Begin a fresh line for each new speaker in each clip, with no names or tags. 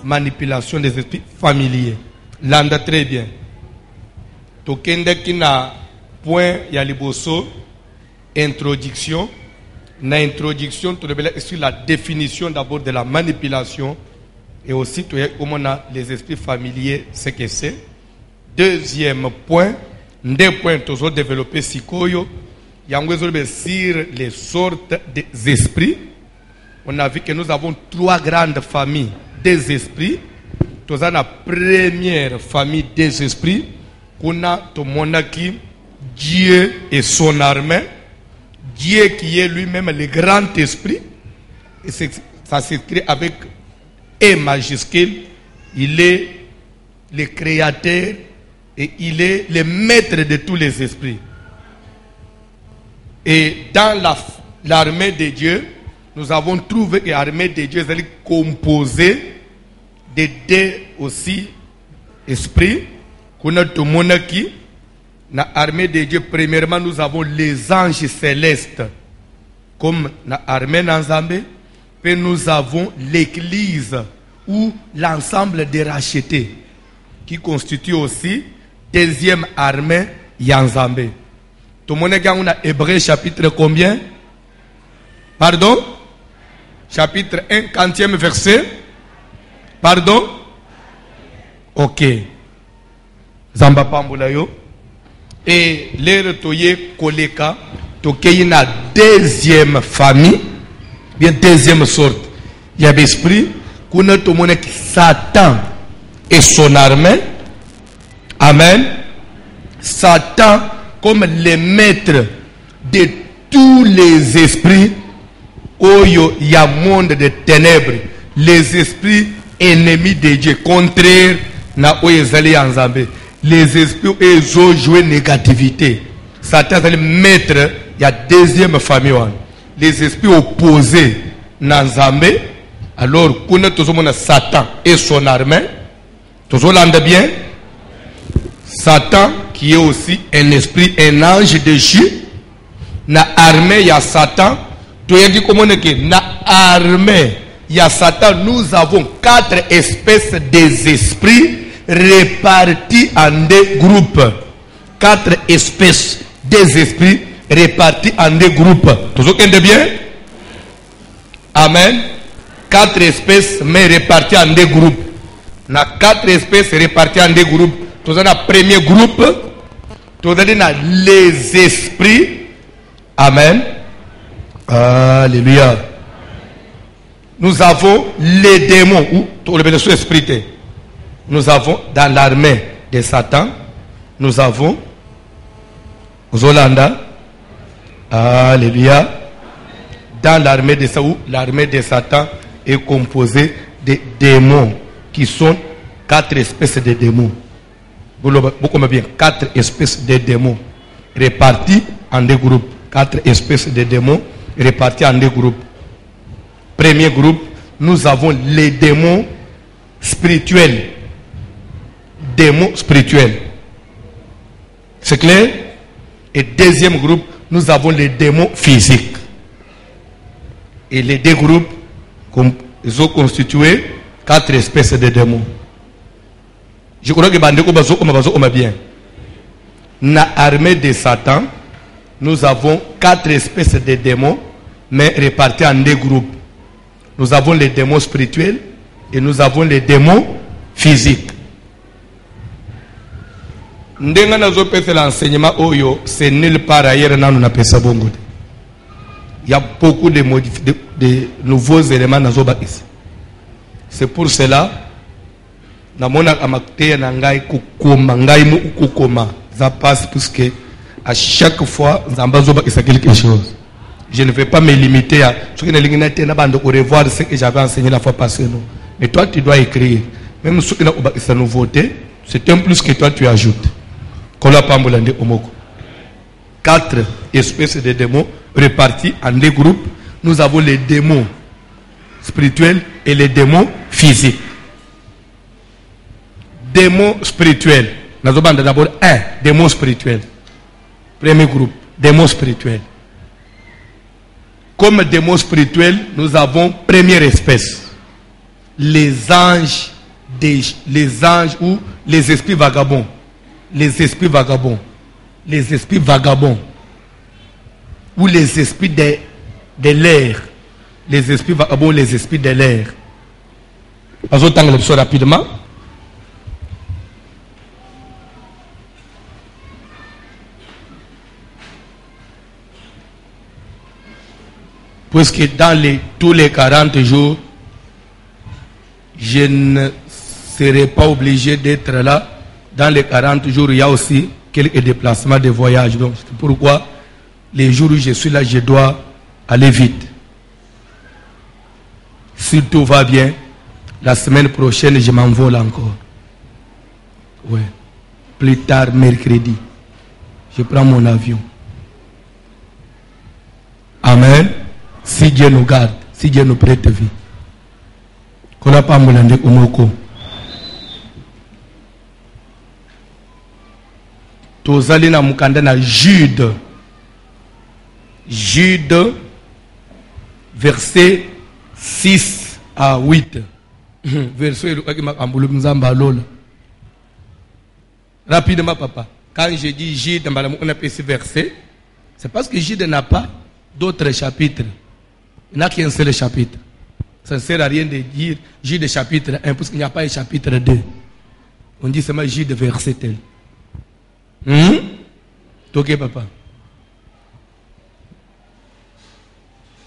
manipulation des esprits familiers. Landa très bien. Tokende qui na point ya liboso introduction. Na introduction, tu devais sur la définition d'abord de la manipulation et aussi comment on a les esprits familiers, ce que c'est. Deuxième point, deux points tous autres développés sikoyo. Il y a sur les sortes d'esprits. On a vu que nous avons trois grandes familles des esprits. Tous la première famille des esprits, qu'on a tout le monde qui Dieu et son armée. Dieu qui est lui-même le grand esprit. Et ça s'écrit avec E majuscule. Il est le créateur et il est le maître de tous les esprits. Et dans l'armée de Dieu, nous avons trouvé que l'armée de Dieu est composée de deux aussi esprits. Qu'on a tout le monde qui, dans l'armée de Dieu, premièrement, nous avons les anges célestes, comme dans l'armée d'Anzambé. Puis nous avons l'église, ou l'ensemble des rachetés, qui constitue aussi deuxième armée Yanzambé. Tout le monde a Hébreu chapitre combien? Pardon? Chapitre 1, 40e verset. Pardon? Ok. Zamba Pambulayo. Et l'air toye koleka, toke na deuxième famille, bien deuxième sorte. Il y a l'esprit, qu'on a tout le monde qui Satan et son armée. Amen. Satan comme le maître de tous les esprits. Oyo ya monde de ténèbres, les esprits ennemis de Dieu, contraire na oyezali Nzambe. Les esprits ils ont joué négativité. Satan est le maître, il y a deuxième famille. Les esprits opposés na Nzambe. Alors qu'on tout le monde Satan et son armée. Tout le monde bien. Satan qui est aussi un esprit, un ange de Dieu. Na armée il y a Satan. Tu as dit comment est que na armée il y a Satan. Nous avons 4 espèces d'esprits répartis en 2 groupes. 4 espèces des esprits répartis en 2 groupes. Tout le monde bien? Amen. 4 espèces mais réparties en 2 groupes. Na 4 espèces réparties en 2 groupes. Tout le premier groupe. Tout le les esprits. Amen. Alléluia. Nous avons les démons ou tout le esprit. Nous avons dans l'armée de Satan, nous avons Zolanda. Alléluia. Dans l'armée de Satan, l'armée de Satan est composée de démons qui sont 4 espèces de démons. Beaucoup bien, 4 espèces de démons répartis en 2 groupes. 4 espèces de démons répartis en 2 groupes. Premier groupe, nous avons les démons spirituels. Démons spirituels. C'est clair? Et deuxième groupe, nous avons les démons physiques. Et les 2 groupes, ils ont constitué 4 espèces de démons. Je crois que Bandeko Bazo bien. Dans l'armée de Satan, nous avons 4 espèces de démons, mais répartis en 2 groupes. Nous avons les démons spirituels et nous avons les démons physiques. Ndenga nazo pese l'enseignement oyo, c'est nulle part ailleurs dans nous pesa bongo. Il y a beaucoup de nouveaux éléments nazo ba ici. C'est pour cela na mona amakte na ngai kukoma ngai mu kukoma ça passe puisque à chaque fois nzamba zo ba isa quelque chose. Je ne vais pas me limiter à ce que nous revoir ce que j'avais enseigné la fois passée. Non. Mais toi, tu dois écrire. Même ce que nous avons nouveauté, c'est un plus que toi, tu ajoutes. 4 espèces de démons répartis en 2 groupes. Nous avons les démons spirituels et les démons physiques. Démons spirituels. Nous avons d'abord un démon spirituel. Premier groupe, démons spirituels. Comme démons spirituels, nous avons première espèce, les anges les anges ou les esprits vagabonds. Les esprits vagabonds. Les esprits vagabonds. Ou les esprits de l'air. Les esprits vagabonds, les esprits de l'air. Rapidement. Puisque dans tous les 40 jours, je ne serai pas obligé d'être là. Dans les 40 jours, il y a aussi quelques déplacements de voyage. Donc, c'est pourquoi les jours où je suis là, je dois aller vite. Si tout va bien, la semaine prochaine, je m'envole encore. Ouais. Plus tard, mercredi, je prends mon avion. Amen. Si Dieu nous garde, si Dieu nous prête vie. Qu'on n'a pas moulindé au moko. Tozali na mukanda na Jude. Jude, verset 6 à 8. Verset rapidement, papa. Quand je dis Jude, on appelle ce verset, c'est parce que Jude n'a pas d'autres chapitres. Il n'a qu'un seul chapitre. Ça ne sert à rien de dire Jude chapitre 1, parce qu'il n'y a pas un chapitre 2. On dit seulement Jude verset tel. Ok, papa.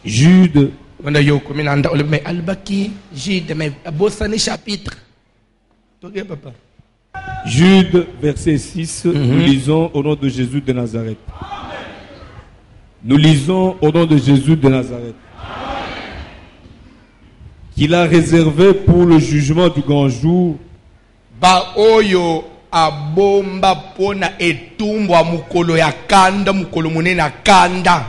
Jude.
On a eu comme un mais Albaki, Jude, mais Bossane chapitre. Ok, papa.
Jude, verset 6, nous lisons au nom de Jésus de Nazareth. Nous lisons au nom de Jésus de Nazareth. Qu'il a réservé pour le jugement du grand jour.
Ba oyo abomba pona etumbwa mukolo ya kanda mukolo munene kanda.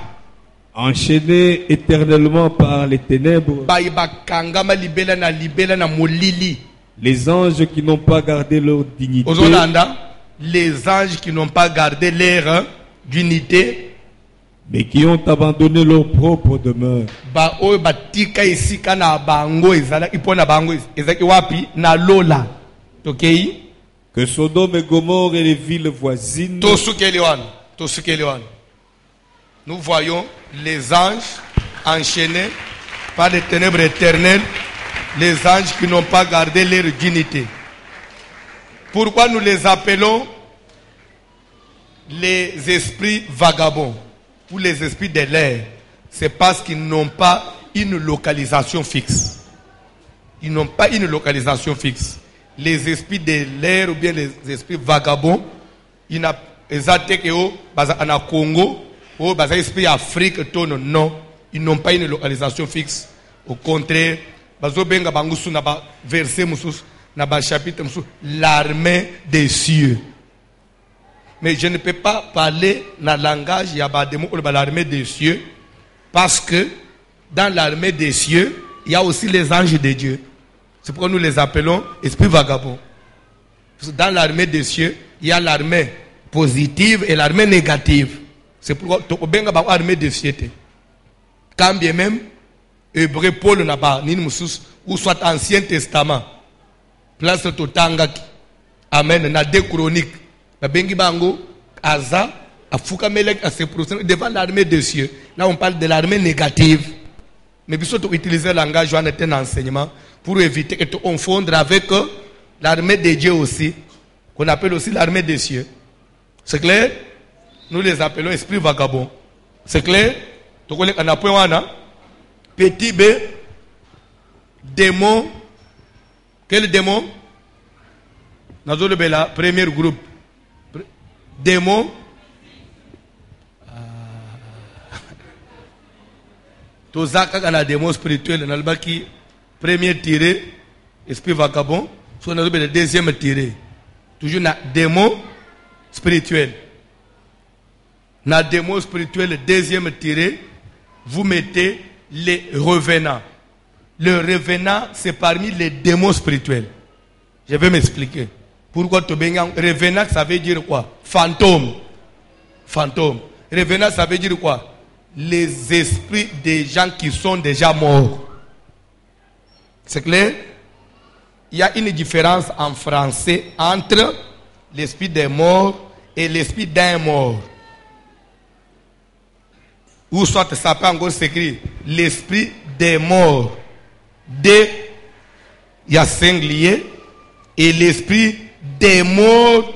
Enchaînés éternellement par les ténèbres.
Ba ibakangama libela na molili.
Les anges qui n'ont pas gardé leur dignité.
Ozolanda, les anges qui n'ont pas gardé leur dignité.
Mais qui ont abandonné leur propre demeure.
Ba oyo batika isika na bango ezala ipona bango ezaki wapi na lola. Tokei
que Sodome et Gomorrhe et les villes voisines.
Nous voyons les anges enchaînés par les ténèbres éternelles, les anges qui n'ont pas gardé leur dignité. Pourquoi nous les appelons les esprits vagabonds ou les esprits de l'air? C'est parce qu'ils n'ont pas une localisation fixe. Ils n'ont pas une localisation fixe. Les esprits de l'air ou bien les esprits vagabonds, ils n'ont pas Congo ou les esprits Afrique, non, ils n'ont pas une localisation fixe. Au contraire, verset chapitre l'armée des cieux. Mais je ne peux pas parler dans le langage de l'armée des cieux parce que dans l'armée des cieux, il y a aussi les anges de Dieu. C'est pourquoi nous les appelons esprits vagabonds. Dans l'armée des cieux, il y a l'armée positive et l'armée négative. C'est pourquoi nous avons l'armée des cieux. Quand bien même, Hébreu Paul n'a pas, ou soit Ancien Testament, place Totangaki, Amen, na deux chroniques, na bengi bango, Aza, Afuka Melek, à ses procès, devant l'armée des cieux. Là, on parle de l'armée négative. Mais puis surtout utiliser le langage en un enseignement pour éviter de confondre avec l'armée de Dieu aussi, qu'on appelle aussi l'armée des cieux. C'est clair? Nous les appelons esprits vagabonds. C'est clair? Petit B, démon. Quel démon? Nous avons le premier groupe. Démon. Tozaka kana démon spirituel nalbaki premier tiré esprit vagabond soit na le deuxième tiré toujours na démon spirituel na démon spirituel le deuxième tiré vous mettez les revenants. Le revenant c'est parmi les démons spirituels. Je vais m'expliquer pourquoi revenant ça veut dire quoi? Fantôme. Revenant ça veut dire quoi? Les esprits des gens qui sont déjà morts. C'est clair? il y a une différence en français entre l'esprit des morts et l'esprit d'un mort. Ou soit ça peut encore s'écrire l'esprit des morts. Il y a singulier. Et l'esprit des morts,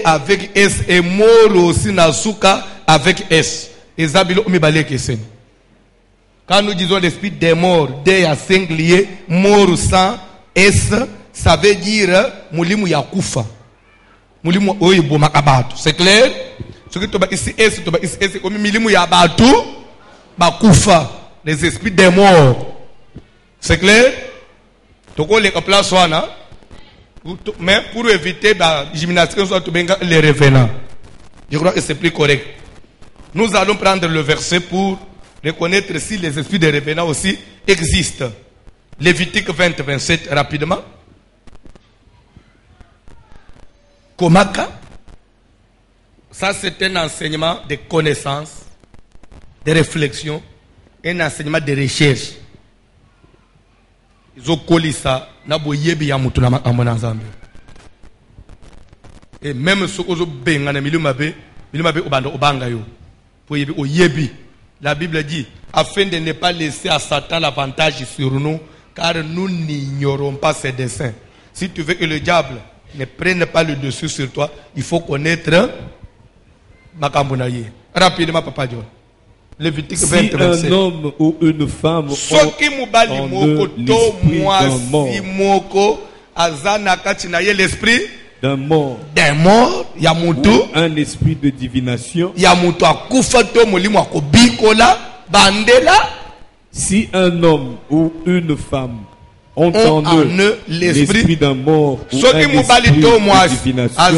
avec S. Et mort aussi, Nasuka avec S. Et Zabilo Mibale Kesen. Quand nous disons l'esprit des morts, il y a singulier, mort sans S, ça veut dire Moulimu Yakufa. Moulimu Oibo Makabatu. C'est clair? Ce qui est ici S, c'est comme Milimu Yabatu, Bakufa. Les esprits des morts. C'est clair? Toko les place wana. Mais pour éviter la gymnastique, les revenants. Je crois que c'est plus correct. Nous allons prendre le verset pour reconnaître si les esprits des revenants aussi existent. Lévitique 20, 27, rapidement. Komaka. Ça, c'est un enseignement de connaissance, de réflexion, un enseignement de recherche. Et même ce que la Bible dit, afin de ne pas laisser à Satan l'avantage sur nous, car nous n'ignorons pas ses desseins. Si tu veux que le diable ne prenne pas le dessus sur toi, il faut connaître Makambunaye. Rapidement, Papa John. Lévitique 20,
si un homme ou une femme ont
l'esprit
d'un mort,
Yamutu,
ou un esprit de divination,
Yamutu akufato molimo akobikola bandela.
Si un homme ou une femme ont en eux l'esprit d'un mort ou un esprit de
divination,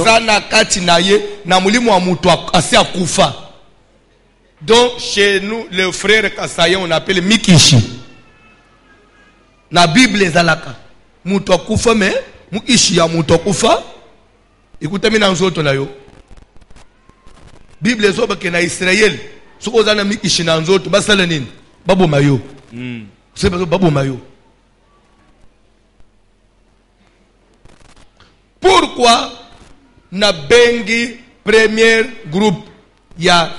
donc chez nous, les frères Kassayen, on appelle Mikishi. La Bible est alaka. Muto kufa me, Mukishi ya muto kufa. Écoutez moi dans autres là yo. Bible est oba na Israël. Soko zana Mikishi na nzoto basala nini? Babu mayo. C'est babu mayo. Pourquoi na bengi premier groupe ya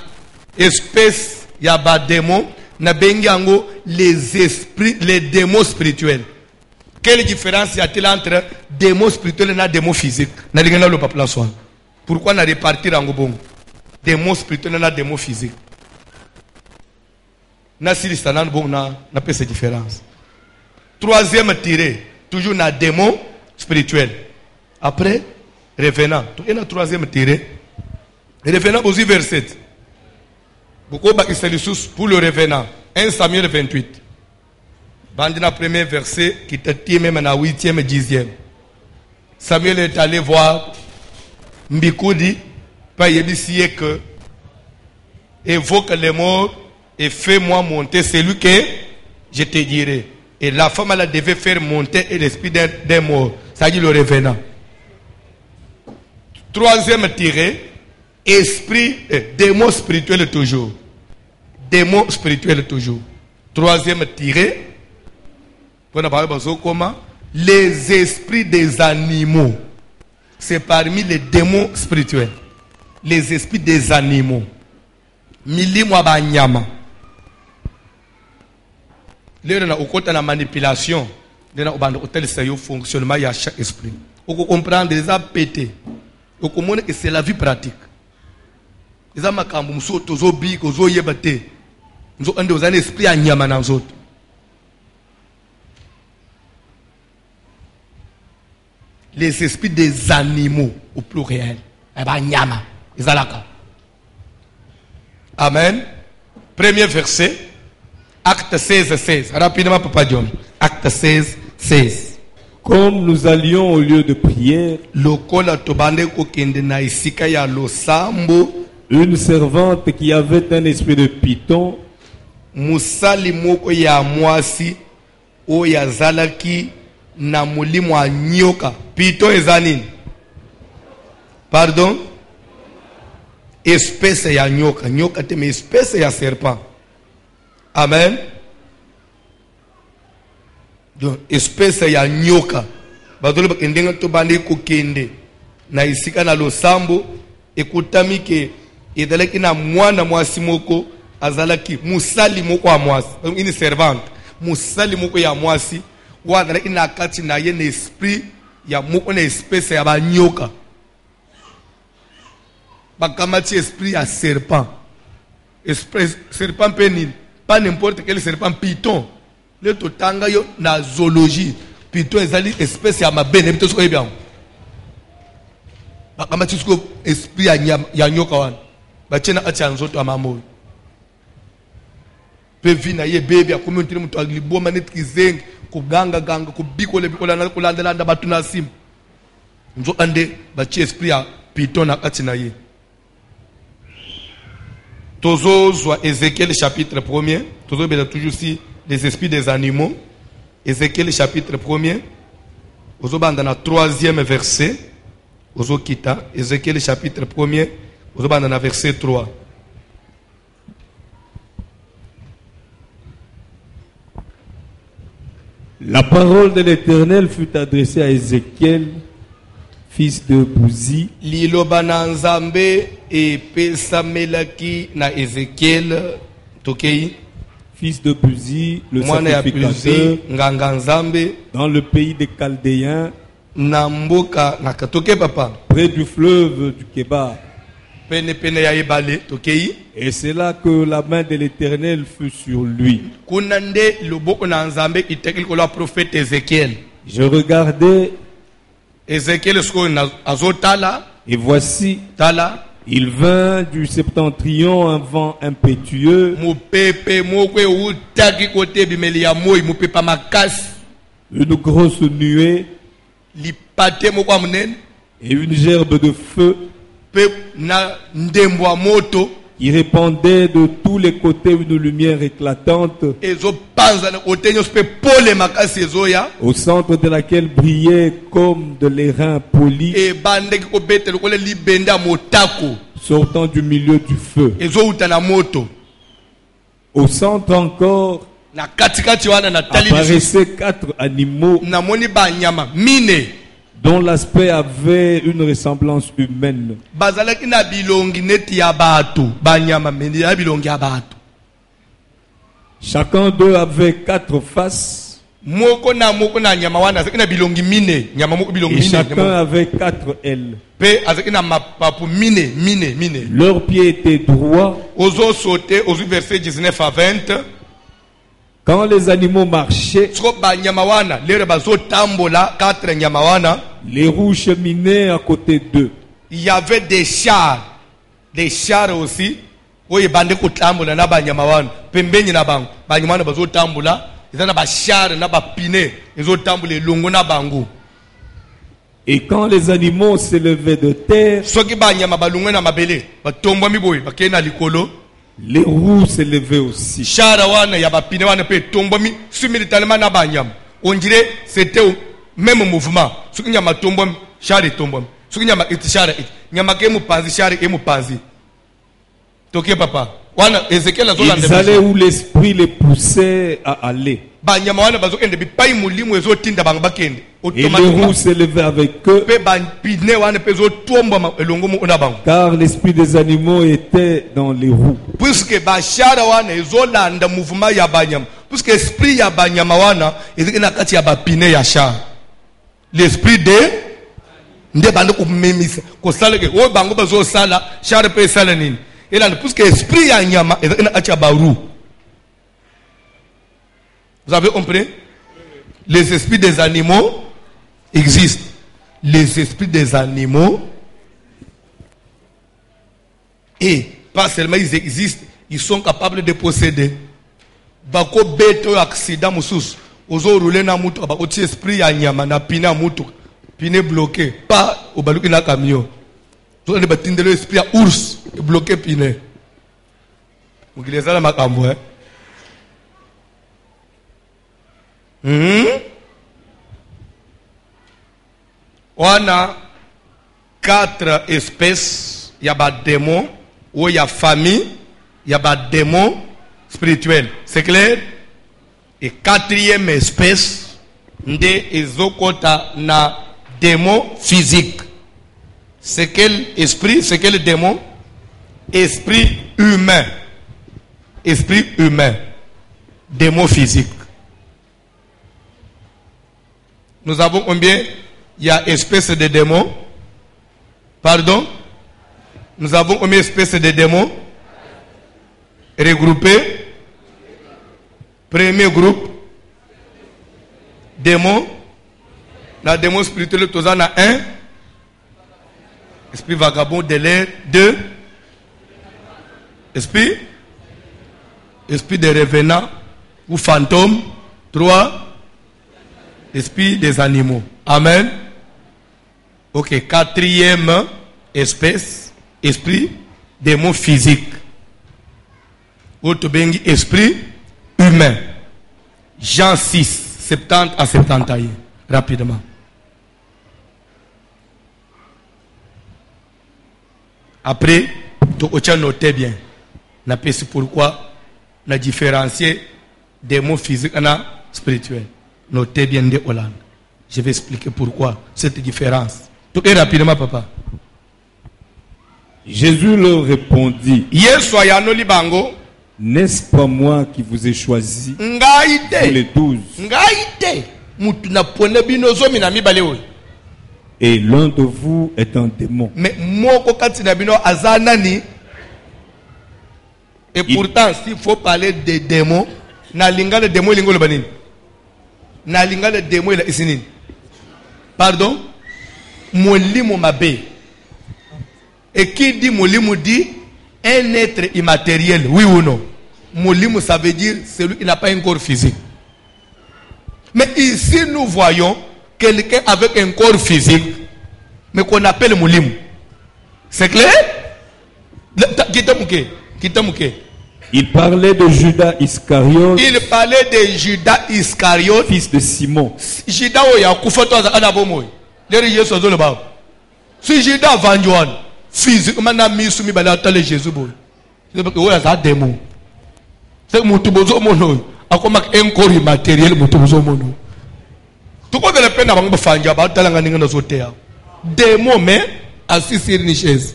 espèce ya ba démon na bengi ango les esprits, les démons spirituels. Quelle différence y a-t-il entre démons spirituels et démons physiques? Na lingana lo papla swan. Pourquoi na répartir ango bon? Démons spirituels et démons physiques. Na silista nan bon na pe cette différence. Troisième tiré, toujours na démons spirituels. Après revenant, tout est na troisième tiré. Revenant aussi verset. Beaucoup pour le revenant. 1 Samuel 28. Bandina premier verset qui te tient même à 8e et 10e. Samuel est allé voir Mbikoudi, pas yébisier que évoque les morts et fais-moi monter celui que je te dirai. Et la femme elle devait faire monter l'esprit d'un mort. Ça dit le revenant. Troisième tiré. Esprit, démon spirituel toujours. Démon spirituel toujours. Troisième tiré. Les esprits des animaux. C'est parmi les démons spirituels. Les esprits des animaux. Milimo banyama. Là, on a au côté de la manipulation. On a au fonctionnement de chaque esprit. On comprend des pété. On comprend que c'est la vie pratique. Les gens qui sont tous big, tous yebate, nous avons un esprit à nyama dans autres. Les esprits des animaux au pluriel, eh ben nyama, izalaka. Amen. Premier verset, Acte 16, 16. Rapidement, Papa John. Acte 16, 16.
Comme nous allions au lieu de prière, une servante qui avait un esprit de python
musali moko ya mwasi o ya zalaki na mulimo a nyoka. Python ezanini? Pardon? Espèce ya nyoka. Nyoka te mais espèce ya serpent. Amen. Donc espèce ya nyoka bazolo bakendenge to bande kokende na isika na losambo ekutami ke edalaki na mwana mwasi moko azalaki musali moko ya mwasi, une servante musali moko ya mwasi wadalaki na kati na ye na esprit ya moko na espèce ya banyoka bakamati esprit ya serpent. Esprit serpent penil, pas n'importe quel serpent, python. Le totanga yo na zoologie. Python ezali espèce ya mabene bito soko ebia. Bakamati soko esprit ya nyoka wana. Bachena ati anzoto amamo. Pe vina ye bebe ya community mutu agliboma netkizengi kuganga ganga kubikola bikola na kulandela batu na simu. Nzo ande bachi esprit ya python na kati na ye. Tozo soit Ézéchiel chapitre 1er. Tozo bela toujours si les esprits des animaux. Ézéchiel chapitre 1er. Ozo banda na 3e verset. Ozo kita. Ézéchiel chapitre 1er. Ozo banda na verset 3.
La parole de l'Éternel fut adressée à Ézéchiel, fils de Bouzi.
Liloba na Nzambe epesamelaki na Ézéchiel tokei.
Fils de Bouzi, le
mwana ya Buzi
sacrificateur,
nganga Nzambe
dans le pays des Chaldéens,
na mboka na katoke papa
près du fleuve du Kébar.
pene pene ya ebale tokei.
Et c'est là que la main de l'Éternel fut sur lui.
Kuna nde loboko na Nzambe itekeli ko la prophète Ézéchiel.
Je regardais
Ézéchiel sko na azotala
et voici,
tala
il vint du septentrion un vent impétueux,
mupepe mokwe utaki kote bimeli ya moi mupepa makasi
une grosse nuée
lipate moko munene
et une gerbe de feu
pe na ndembo ya moto
qui répandait de tous les côtés une lumière éclatante,
ezopanza na kote nyonso pe pole makasi ezoya
au centre de laquelle brillait comme de l'airain poli,
ebandeki kobeta lokola libende ya motako
sortant du milieu du feu.
ezouta na moto.
Au centre encore
Na katikati wana na tali lisusu
apparaissaient 4 animaux
namoni banyama mine
dont l'aspect avait une ressemblance humaine.
bazalaki na bilongi neti ya bato, banyama mene ya bilongi ya bato.
Chacun d'eux avait 4 faces
Moko na nyama wana azaki na bilongi mine, nyama moko bilongi
et
mine,
chacun avait 4 ailes.
pe azaki na mapapu mine.
Leurs pieds étaient droits.
Ozo sauter au verset 19 à 20.
Quand les animaux marchaient,
Soko banyama wana lere bazo tambola 4 nyama wana.
les roues cheminaient à côté d'eux.
Il y avait des chars aussi. Oye bande kutambola na banyama wana pembeni na bango banyama wana bazo tambola ezana ba char na ba pine ezo tambola longo na bango.
Et quand les animaux s'élevaient de terre,
Soki banyama balungwe na mabele batomba miboyi bakena likolo
les roues s'élevaient aussi.
chara wana ya ba pine wana pe tomba mi similitalement na banyama. On dirait c'était au même mouvement. Soki nyama tomba chari tomba soki nyama iti chara iti nyama ke mupanzi chari ke mupanzi. Toke papa wana Ezekiel azolanda
Ils allaient où l'esprit les poussait à aller.
banyama wana bazokende bipai mulimu ezotinda bango bakende
Et les roues s'élevaient avec eux,
pe bapine wana pe ezotomba elongo mo na bango
car l'esprit des animaux était dans les roues.
puisque bashara wana ezolanda mouvement ya banyama puisque esprit ya banyama wana eziki na kati ya bapine ya char. L'esprit de nde bande kumemisa kosala ke o bango bazosala char pe sala nini elanda puisque esprit ya nyama eziki na kati ya baru. Vous avez compris? Les esprits des animaux existent. Les esprits des animaux, et pas seulement ils existent, ils sont capables de posséder. Bako beto accident musus. Ozo rouler na mutu ba oti esprit ya nyama na pina mutu. Pine bloqué. Pas au baluki na camion. To ne batindelo esprit ya ours bloqué pine. Mukileza la makambo hein. On a 4 espèces. Il y a des démons, ou il y a famille, il y a des démons spirituels. C'est clair? Et 4e espèce, nde ezokota na démon physique. C'est quel esprit? C'est quel démon? Esprit humain. Esprit humain. Démon physique. Nous avons combien? Il y a espèce de démons. Pardon? Nous avons combien d'espèces de démons? Regroupés. Premier groupe. Démons. La démon spirituel, tout ça, on a un. Esprit vagabond de l'air. 2. Esprit. Esprit de revenant ou fantôme. 3. Esprit des animaux. Amen. Ok. 4e espèce. Esprit. Démon physique. Autre bengi esprit humain. Jean 6, 70 à 71. Rapidement. Après, tu as noté bien. C'est pourquoi on a différencié des mots physiques et spirituels. Notez bien de Hollande. Je vais expliquer pourquoi cette différence. Tout est rapidement, papa.
Jésus leur répondit.
Bango.
N'est-ce pas moi qui vous ai choisi pour les 12? Et l'un de vous est un démon.
Mais et pourtant, s'il faut parler des démons, nalinga le démon lingo le banin. Nalinga le démon il isinin. Pardon? Molimo mabe. Et qui dit molimo dit un être immatériel, oui ou non? Molimo, ça veut dire celui qui n'a pas un corps physique. Mais ici, nous voyons quelqu'un avec un corps physique, mais qu'on appelle molimo. C'est clair?
Il parlait de Judas Iscariote.
Il parlait de Judas Iscariote,
fils de Simon.
Judas oya kufato anabomoy. Les Jésus zo le ba. Si Judas vanjoan, physiquement na misumi bala tale Jésus boy. C'est parce que oya za démon. C'est mutu bozo mono. Akoma un corps immatériel mutu bozo mono. Tout quoi de la peine avant bafanja ba talanga ninga na zotea. Démon mais assis sur une chaise.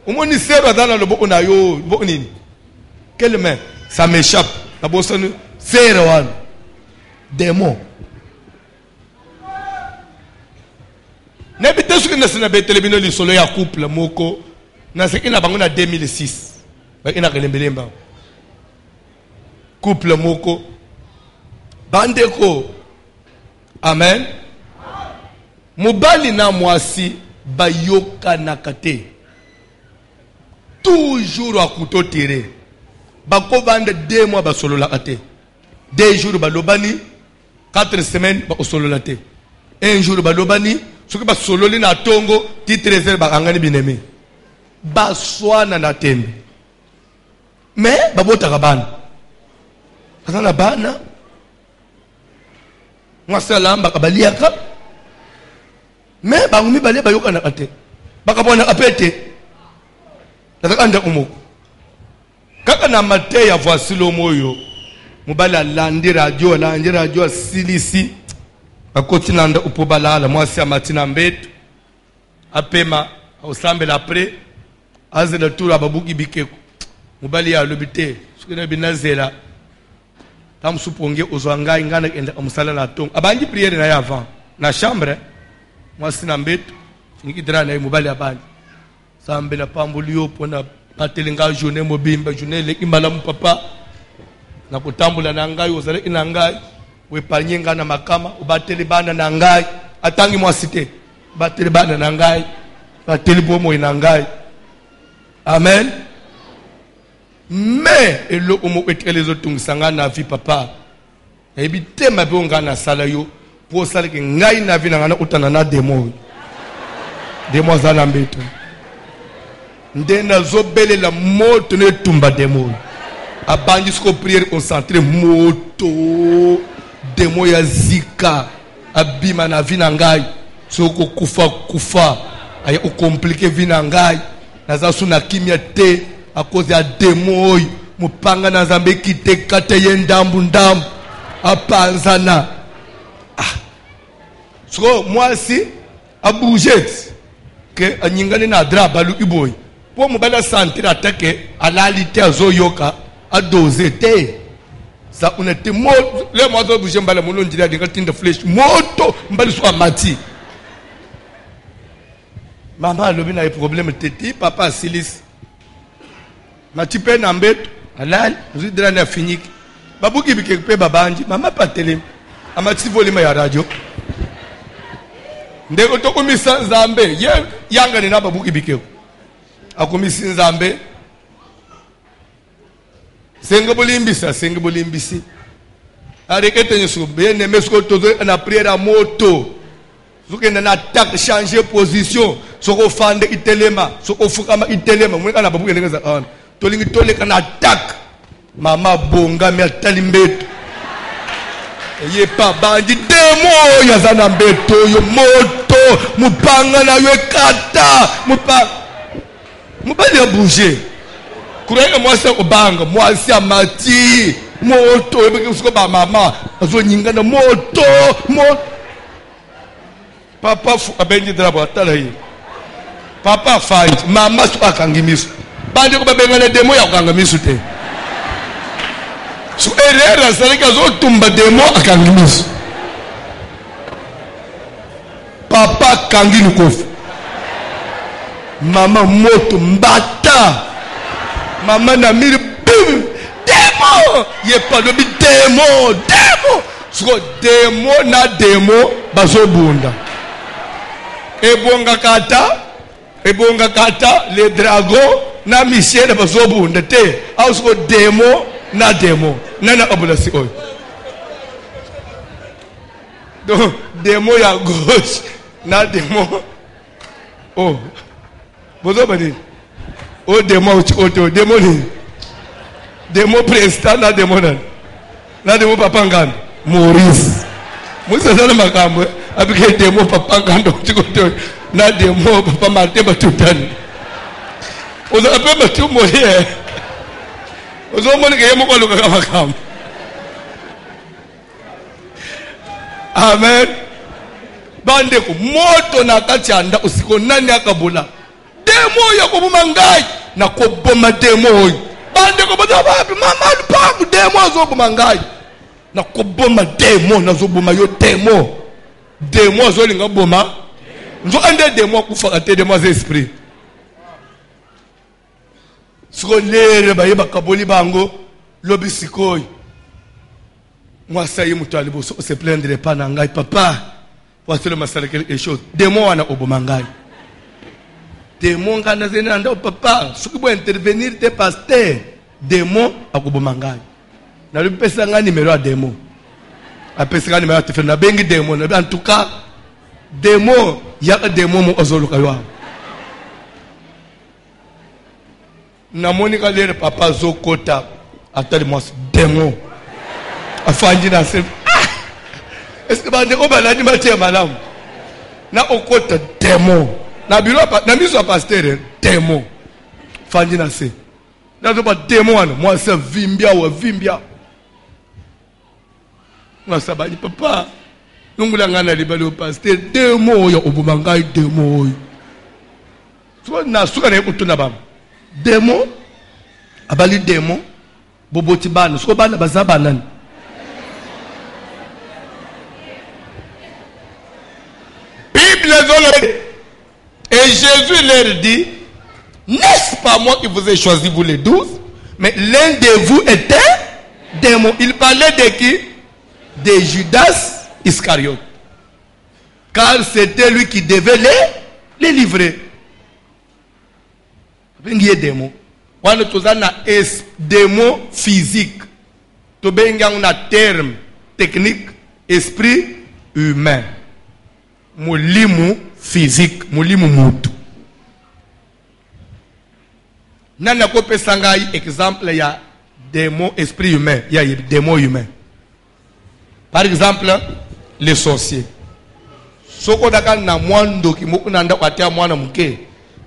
Umoni sero dans le boko na yo boko nini. Quelle main? Ça m'échappe. La bosse sero wan. Démon. N'habite ce que nous avons télévision le soleil à couple moko. Na ce qui n'a pas en 2006. Ba ina kelembelemba. Couple moko. Bandeko. Amen. Mobali na mwasi bayoka nakate. Toujours à couteau tiré. Bako vende 2 mois ba solo la kate. 2 jours ba lobani, 4 semaines ba solo la te. 1 jour ba lobani, ce que ba solo li na tongo, ti 13 ba angani binemi. Ba swana na tembe. Mais ba bota kabana. Kana bana. Masalamba kabaliaka. Mais ba ngumi bale ba yoka na kate. Ba kabona apete. Kaka na mate ya voici le moyo. Mubala landi radio silisi. Akoti nanda upobala la mwasi ya matina mbetu. Apema ausambela après. Aze le tour ababuki bikeko. Mubali ya lobite. Sukina binazela. Tam suponge ozwanga ingana kenda amusala na tongo. Abangi prière na ya avant. Na chambre. Mwasi na mbetu. Nikidra na mubali abandi. Sambela pambulio pona patelenga journée mobimba journée le imbala papa na kutambula na ngai ozale ina ngai we panyenga na makama ubateli bana na ngai atangi mwasite bateli bana na ngai bateli bomo ina ngai. Amen. Mais elo omo etele zo tungisanga na vie papa ebite mabonga na sala yo po sala ke ngai na vie na ngana utana na demo za na mbeto. Ndena zobele la moto ne tumba demo. Abangi sko prière concentré moto demo ya zika abima na vina ngai soko kufa aya o compliqué vina ngai naza suna kimia te a cause ya demo mupanga na zambe kite kate yendambu ndambu apanzana. So moi si a bougé que a nyingani na dra balu iboy. Pour mo bala sentir attaquer à la lité azoyoka a doser te. Ça on était mort les moi zo bouger mbala mono ndira de tinda flesh moto mbali so mati. Maman lobi na problème teti papa silis. Mati pe na mbeto alal zidra na finik. Babu ki bike pe babanji mama pa télé. Amati volume ya radio. Ndeko to komisa nzambe ye yanga ni na babu ki bike. Akomisi nzambe. Senga bolimbisi. Arrêtez de se bien aimer ce que tu na prière à moto. Zuke na attaque changer position. Soko fande itelema, soko fukama itelema. Mwe kana babu keneza on. Tolingi tole kana attaque. Mama bonga me talimbeto. Ye pa bandi demo ya zana mbeto yo moto mupanga na yo kata mupali ya bouger. Kurenge mwasi obanga mwasi amati moto ebeke usko ba mama azo nyingana moto papa fu abendi drabo atala yi papa fanji mama su akangimisu bandi ko babengana demo ya akangimisu te su erera salika zo tumba demo akangimisu papa kangilu kofu mama moto mbata mama na miri bim demo ye pas de demo so demo na demo bazobunda ebonga kata les dragons na Michel bazobunda te au so demo na nana abulasi oy donc demo ya gauche na demo oh bozobani o demo auto demo ni demo président na demo papa ngando Maurice musa sana makambo abike demo papa ngando chikoto na demo papa Martin batutani ozo ape batu moye ozo moni ke yemo kwa luka makambo amen bande ko moto na kati anda usiko nani akabula demo ya kubuma ngai na kuboma demo oyo bande ko bada bapi mama lupangu demo azobuma ngai na kuboma demo na zobuma yo demo azolinga boma nzo ande demo kufa te demo za esprit siko lere ba yeba kaboli bango lobi sikoy mwasa yi mutu alibo se plaindre pas na ngai papa voici le masala quelque chose demo wana obuma ngai démon kana zena ndo papa suki bo intervenir te pasteur démon akuboma ngai na lupesa nga numéro ya démon apesa nga numéro ya téléphone na bengi démon en tout cas démon ya démon mo ozoluka yo na monika lere papa zokota atali mos démon afanji na se est-ce que bande ko balani matie malamu na okota démon na biro na miso pasteur demo fanji na se na zo ba demo wana moi ça vimbia na sabali papa nungula ngana libalo pasteur demo ya obumangai demo so na suka na kutuna bam demo abali demo boboti bana so bana bazabana Bible zone. Et Jésus leur dit, n'est-ce pas moi qui vous ai choisi, vous les 12, mais l'un de vous était démon. Il parlait de qui? De Judas Iscariote. Car c'était lui qui devait les livrer. Il y a démon. On a un démon physique. Tu as un terme technique, esprit humain. Moulimu physique, moulimu mutu. Nana ko pesanga exemple ya démon esprit humain, il y a démon humain. Par exemple, les sorciers. Soko daka na mwando ki moku nanda kwatia mwana mke.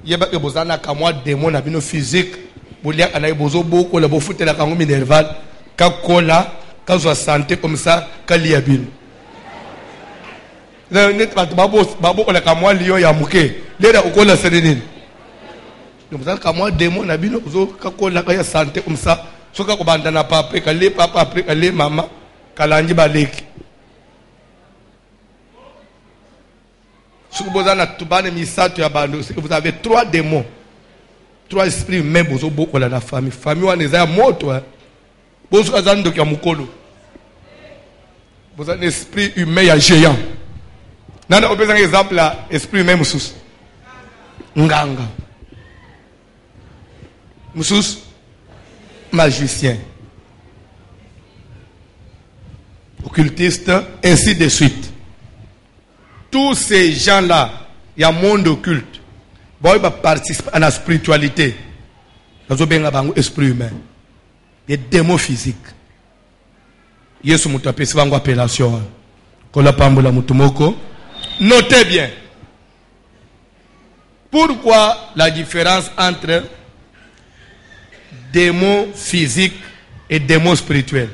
Yeba ke bozana ka mwa démon na bino physique. Bolia kana bozo boko la bofutela kango minerval, ka kola, quand je santé comme ça, quand il y a bien. Babo on a comme moi lion ya muke. Lera ukola senini. Donc ça comme moi démon na bino zo kakola kaya santé comme ça. Soka ko bandana papa kale papa après kale mama kalanji baleki. Si vous avez 3 démons, 3 esprits humains, vous avez beaucoup dans la famille. Famille, on est à mort. Vous avez un esprit humain géant. Nous avons un exemple là, esprit humain, Moussous. Nganga. Moussous, magicien. Occultiste, ainsi de suite. Tous ces gens-là, il y a un monde occulte. Bon, ils participent à la spiritualité. Nous avons un esprit humain. Il y a des démons physiques. Il y a une appellation. Notez bien. Pourquoi la différence entre démons physiques et démons spirituels?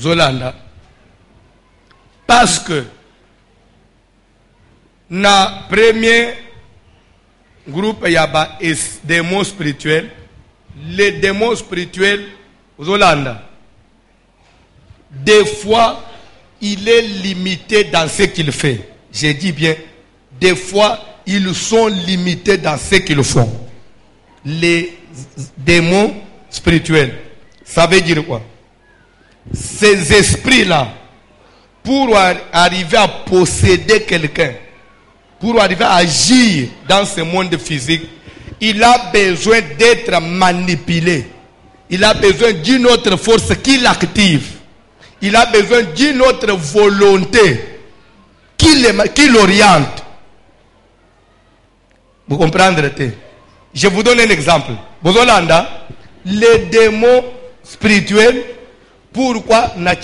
Zolanda. Parce que dans le premier groupe, il y a des démons spirituels. Les démons spirituels, Zolanda, des fois, il est limité dans ce qu'il fait. J'ai dit bien, des fois, ils sont limités dans ce qu'ils font. Les démons spirituels, ça veut dire quoi? Ces esprits-là, pour arriver à posséder quelqu'un, pour arriver à agir dans ce monde physique, il a besoin d'être manipulé. Il a besoin d'une autre force qui l'active. Il a besoin d'une autre volonté qui l'oriente. Vous comprenez? Je vous donne un exemple. Les démons spirituels, pourquoi un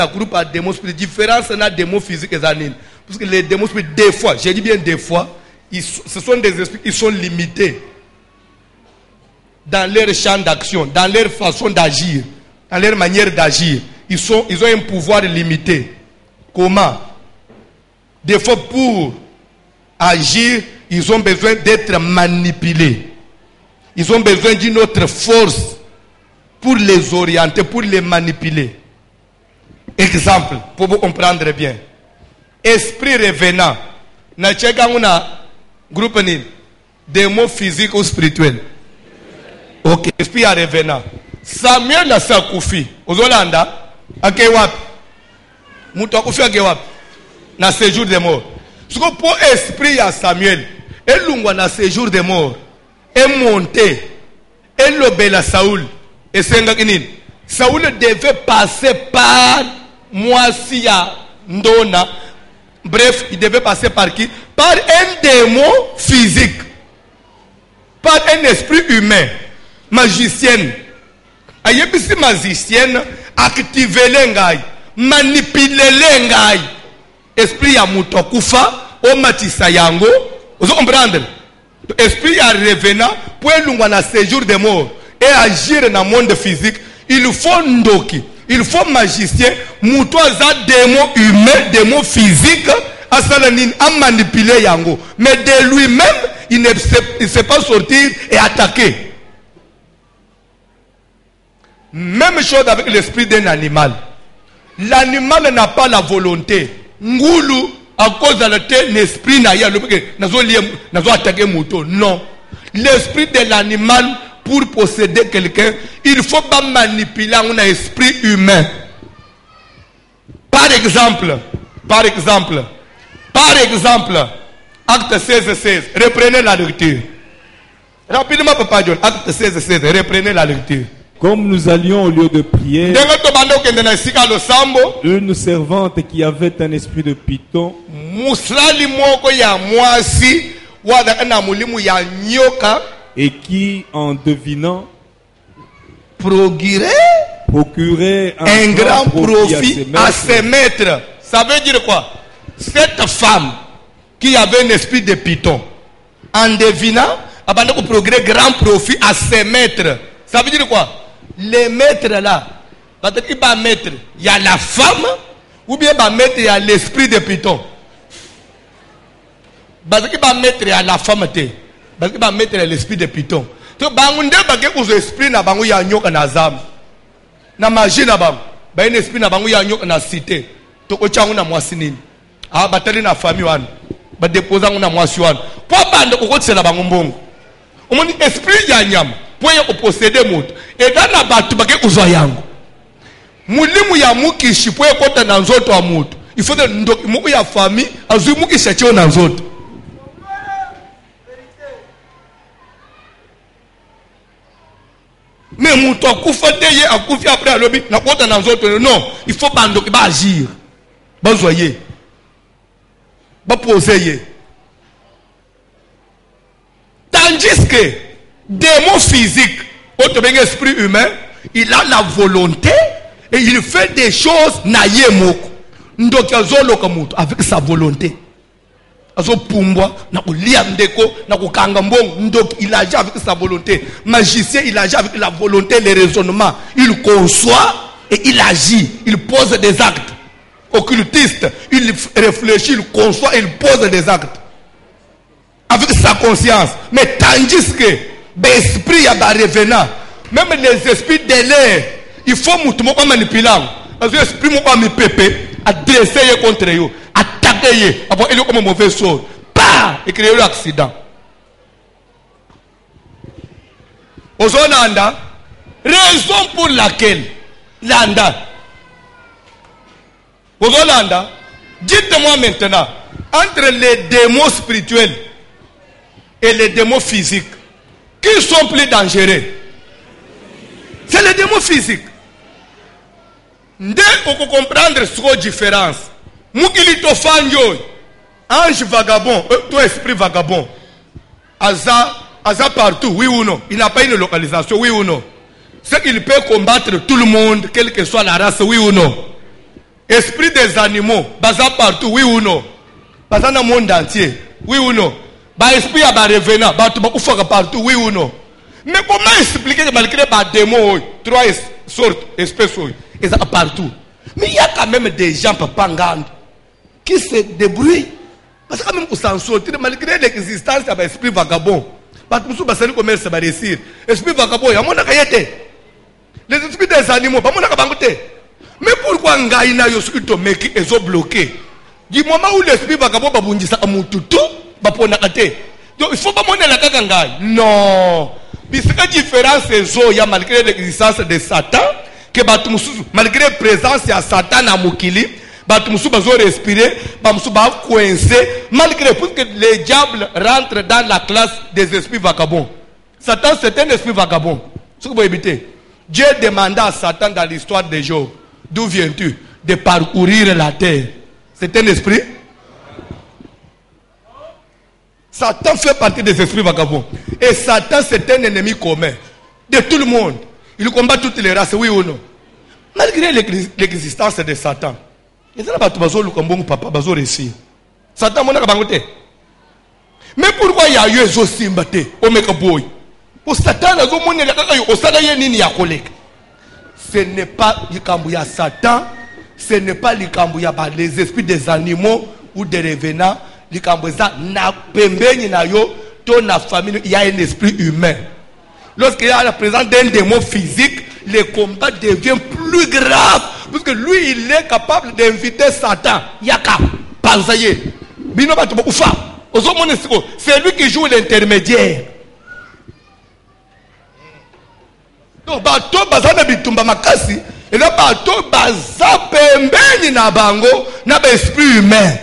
groupe de démons spirituels différence na démons physiques et zanines? Parce que les démons spirituels, des fois, j'ai dit bien des fois, ce sont des esprits qui sont limités dans leur champ d'action, dans leur façon d'agir, dans leur manière d'agir. Ils ont un pouvoir limité. Comment? Des fois, pour agir, ils ont besoin d'être manipulés. Ils ont besoin d'une autre force pour les orienter, pour les manipuler. Exemple, pour vous comprendre bien. Esprit revenant. Na cheka una groupe ni démon physique ou spirituel. Ok, esprit revenant. Samuel na sakufi. Ozolanda ake wapi? Mutu akufi ake wapi? Na séjour de mort. Parce que pour esprit ya Samuel, elungwa na séjour de mort. Et monter. Et l'obéla Saoul. Et c'est Saoul devait passer par Moasia Ndona. Bref, il devait passer par qui? Par un démon physique. Par un esprit humain. Magicienne. Ayebisi magicienne. Activer l'engaï. Manipuler l'engaï. Esprit ya mutokufa. O matisa yango. Vous comprenez? Esprit ya revenant. Pour l'ungwana séjour de mort. Et agir dans le monde physique, il faut ndoki, il faut magicien, moutoisa démon humain, démon physique, à manipuler yango. Mais de lui-même, il ne sait pas sortir et attaquer. Même chose avec l'esprit d'un animal. L'animal n'a pas la volonté. Ngoulou, à cause de l'esprit, n'a pas attaqué mouton. Non. L'esprit de l'animal, pour posséder quelqu'un, il ne faut pas manipuler un esprit humain. Par exemple, acte 16-16, reprenez la lecture. Rapidement, Papa John, acte 16-16, reprenez la lecture.
Comme nous allions au lieu de prière, une servante qui avait un esprit de python et qui, en devinant, procurait un grand profit à ses maîtres.
Ça veut dire quoi? Cette femme qui avait un esprit de python, en devinant, a procurer grand profit à ses maîtres. Ça veut dire quoi? les maîtres là, peut-être qu'il va mettre, il y a la femme, ou bien il va mettre, il y a l'esprit de Python. Parce qu'il va mettre, il y a la femme, parce qu'il va mettre l'esprit de Python. Donc, bangunde bagé aux esprits na bangu ya nyoka na zam. Na magie na bangu. Ba un esprit na bangu ya nyoka na cité. To ko changu na mwasi nini. Ah batali na famille wana. Ba déposer na mwasi wana. Po bande ko kotsela bangu mbongo. Omoni esprit ya nyama. Po ya posséder moto. Et dans la batu bagé uzwa yangu. Mulimu ya mukishi po ya kota na nzoto wa moto. Il faut que ndoki muku ya famille azui mukishi cheo na nzoto. Mais mouton akufa teye akufi après à lobby na kota na nzoto non il faut bando ki ba agir ba zoyer ba poser tandis que démon physique autre ben esprit humain il a la volonté et il fait des choses na yemoko ndoki azoloka mutu avec sa volonté azo pumbwa na kulia ndeko na kukanga mbongo ndoki il agit avec sa volonté. Magicien il agit avec la volonté, les raisonnements, il conçoit et il agit, il pose des actes. Occultiste il réfléchit, il conçoit et il pose des actes avec sa conscience. Mais tandis que l'esprit a revenant, même les esprits de l'air, il faut mouton manipuler parce que l'esprit m'a mis pépé adresser contre eux, attaquer, avoir élu comme mauvais sort, pas et créer l'accident. Ozonanda, raison pour laquelle l'anda. Ozonanda, dites-moi maintenant, entre les démons spirituels et les démons physiques, qui sont plus dangereux? C'est les démons physiques. Dès qu'on comprendre cette différence, Mukilito Fanyo, ange vagabond, toi esprit vagabond, Aza partout, oui ou non? Il n'a pas une localisation, oui ou non? C'est qu'il peut combattre tout le monde, quelle que soit la race, oui ou non? Esprit des animaux, Baza partout, oui ou non? Baza dans le monde entier, oui ou non? Ba esprit à ba revenant, ba tout partout, oui ou non? Mais comment expliquer que malgré les démons, trois sortes, espèces, ils sont partout? Mais il y a quand même des gens, papa Ngand, qui se débrouillent. Parce que quand même, on s'en sort, malgré l'existence de l'esprit vagabond. Parce que nous sommes commerce, va réussir. L'esprit vagabond, il y a mon akayete. Les esprits des animaux, pas mon akabangote. Mais pourquoi Ngaïna yosuto meki ezo bloqué? Du moment où l'esprit vagabond va bundisa amututu, va ponakate. Donc il faut pas monter la kakangaï. Non. Puisque la différence est il y a malgré l'existence de Satan, que malgré la présence de Satan à Mukili, Batumusu bazo respirer, Batumusu ba coincé, malgré que les diables rentrent dans la classe des esprits vagabonds. Satan c'est un esprit vagabond. Ce que vous évitez. Dieu demanda à Satan dans l'histoire des Job, d'où viens-tu? De parcourir la terre. C'est un esprit. Satan fait partie des esprits vagabonds. Et Satan c'est un ennemi commun de tout le monde. Il combat toutes les races, oui ou non? Malgré l'existence de Satan. Mais pourquoi il y a eu un Simbate au Mekaboy? Pour Satan, ce n'est pas l'Ikambouya Satan, ce n'est pas l'Ikambouya les esprits des animaux ou des revenants. L'Ikambouya na pembeni na yo, ton famille, il y a un esprit humain. Lorsqu'il y a la présence d'un démon physique, le combat devient plus grave. Parce que lui, il est capable d'inviter Satan. Yaka, Panzaye. C'est lui qui joue l'intermédiaire. Donc, bato bazana bitumba makasi. Et là, bato baza pembeni na bango, na esprit humain.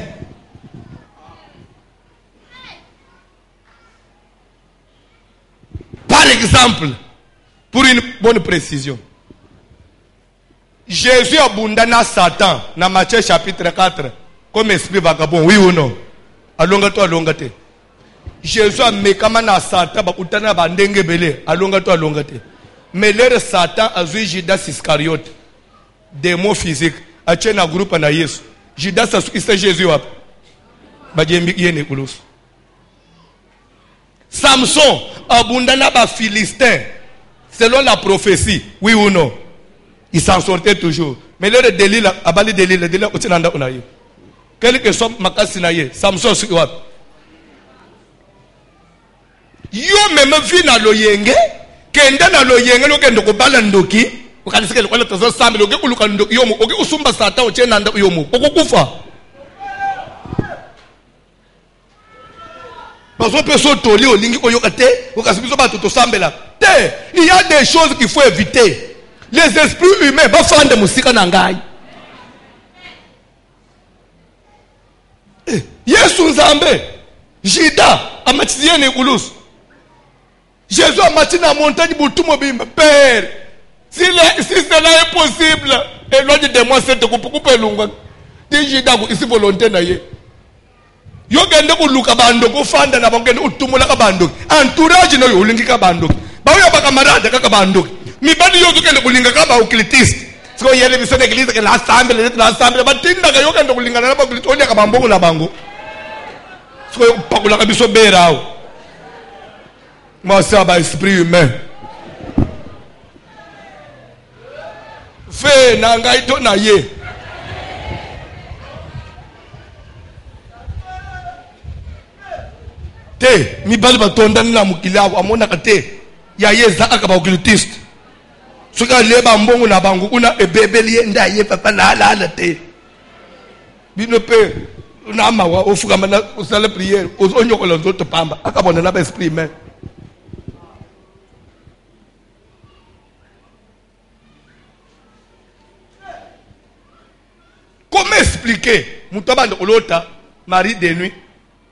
Par exemple, pour une bonne précision, Jésus a abandonné Satan dans Matthieu chapitre 4 comme esprit vagabond, oui ou non? Alonga-toi, alonga-te. Jésus a mis comme un Satan, bakutana bandenge belé, alonga-toi, alonga-te. Mais leur Satan a joué Judas Iscariote, démon physique, a tenu un groupe na Yesu. Judas a joué Jésus. Samson a abandonné les Philistins. selon la prophétie, oui ou non, il s'en sortait toujours. Mais le délit, abali délit, le délit, quel que soit ma casse, Samson, c'est quoi? Yo même vu na loyenge, kenda na loyenge, lo kendo ko balandoki, ukanisike lo tozo sambe lo ke kulukandoki yomo, oke usumba sata o chenanda yomo, okukufa. Parce que personne toli o lingi ko yokate, okasibiso ba to sambela. Il y a des choses qu'il faut éviter. Les esprits humains ba fande musika na ngai. Yesu nzambe, Jida amatiziene ulus. Jésus a marché dans la montagne pour tout mobile. Père, si cela est possible, éloigne de moi cette coupe longue. Dis ici volonté na ye. Yo gende ko luka bando ko fanda na bangende utumula ka bando. Entourage no yo lingi ka bando. Ba yo ba camarade ka bando. Mi bandi yo gende ko linga ka ba occultiste. Siko yele biso de église que l'ensemble ba tinda ka yo gende ko linga na ba occultiste olia ka bambo la bango. Siko pa ko la ka biso berao. Moi, ça va esprit humain. Fais nangai to na ye. Te mi bali batonda na mukila amona kate ya yeza akaba occultiste. Soka leba mbongo na bangu kuna ebebeli nda ye papa la te. Bino pe na mawa ofuka mana usale prière onyokolo nzoto pamba akabona na ba esprit humain. Comment expliquer Moutaba Olota, mari de nuit,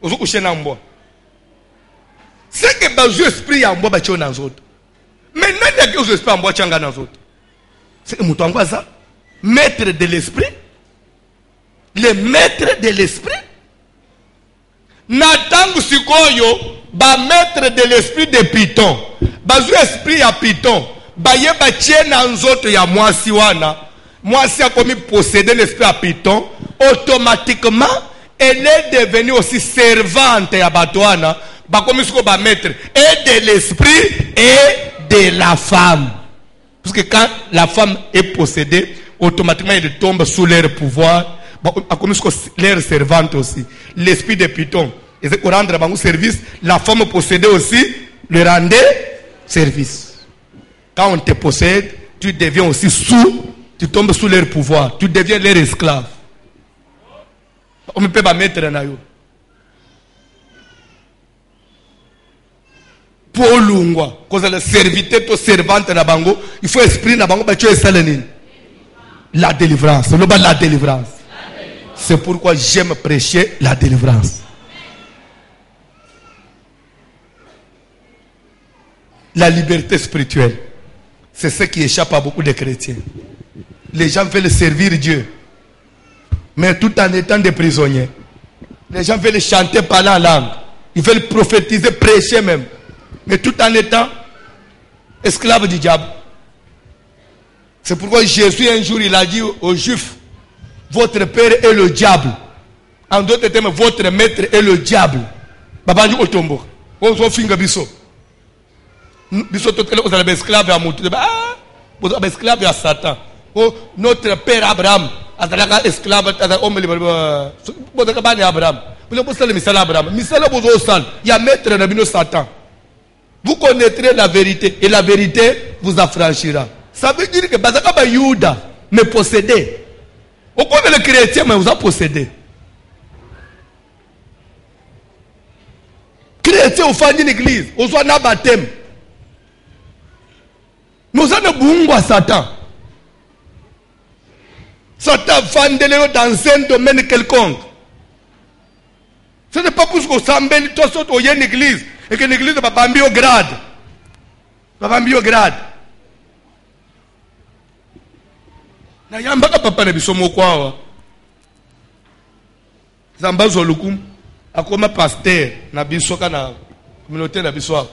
aux coucher en bois? C'est que les esprits en bois battent dans les autres. Maintenant, il y a des esprits en bois qui sont dans les autres. C'est que Moutaba ça, maître de l'esprit, le maître de l'esprit. Natang Sikoyo, maître de l'esprit de Python. Bazu esprit à Python, baye batien dans les autres, il y a moi siwana. Moi, si a commis posséder l'esprit à Python, automatiquement, elle est devenue aussi servante à Batouana, comme ce qu'on va mettre, et de l'esprit et de la femme. Parce que quand la femme est possédée, automatiquement, elle tombe sous leur pouvoir, comme ce qu'on leur servante aussi. L'esprit de Python, et c'est pour rendre service, la femme possédée aussi, le rendait service. Quand on te possède, tu deviens aussi tu tombes sous leur pouvoir, tu deviens leur esclave. On ne peut pas mettre un aïe. Pour l'ungwa, quand le serviteur, ton servante na bango, il faut esprit na bango, tu es salanine. La délivrance, la délivrance. C'est pourquoi j'aime prêcher la délivrance. La liberté spirituelle, c'est ce qui échappe à beaucoup de chrétiens. Les gens veulent servir Dieu, mais tout en étant des prisonniers. Les gens veulent chanter, parler en langue. Ils veulent prophétiser, prêcher même, mais tout en étant esclaves du diable. C'est pourquoi Jésus un jour il a dit aux Juifs, votre père est le diable. En d'autres termes, votre maître est le diable. Babani otombo. On s'en finga biso. Biso totel aux esclaves à monter. Ah, vous êtes esclaves à Satan. Oh, notre père Abraham, Abraham. Il y a maître Rabino Satan. Vous connaîtrez la vérité et la vérité vous affranchira. Ça veut dire que Bazakaba Yuda me possédait. Au point de le chrétien mais vous a possédé. Chrétien au fond d'une église, au soit na baptême. Nous avons boumbo à Satan. Satan fandele dans un domaine quelconque. Ce n'est pas pour ce qu'on s'embelle tout ça au y a une église et que l'église va pas au grade. Va pas au grade. Na yamba ka papa na bisomo kwa. Zamba zolukum akoma pasteur na bisoka na communauté na biso.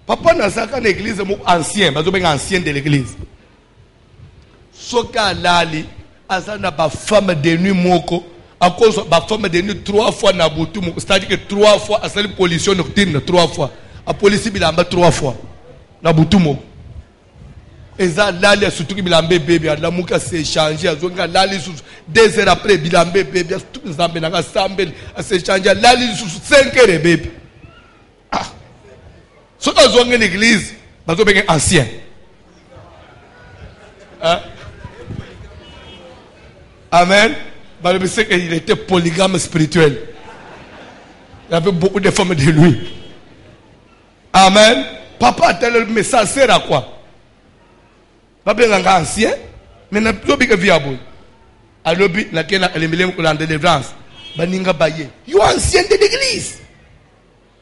Papa na saka na église mo ancien, bazo benga ancien de l'église. Soka lali azana ba femme de nuit moko à cause ba femme de nuit 3 fois na butu, c'est-à-dire que 3 fois à cette pollution nocturne 3 fois. A police bilamba 3 fois na butu moko. Et ça, là, les surtout qui bilambé bébé, la mouka s'est échangé, à zonga, là, les sous, 2 heures après, bilambé bébé, tout le zambé, n'a pas sambé, à s'échanger, là, les sous, 5 heures bébé. Ah. Ce qu'on a zonga l'église, parce qu'on est ancien. Hein? Amen. Parce que c'est qu'il était polygame spirituel. Il y avait beaucoup de femmes de lui. Amen. Papa, tel mais ça sert à quoi? Papa est ancien, mais n'a plus de viable. Alors, il y a une délivrance. Baninga Baye. You ancien de l'église.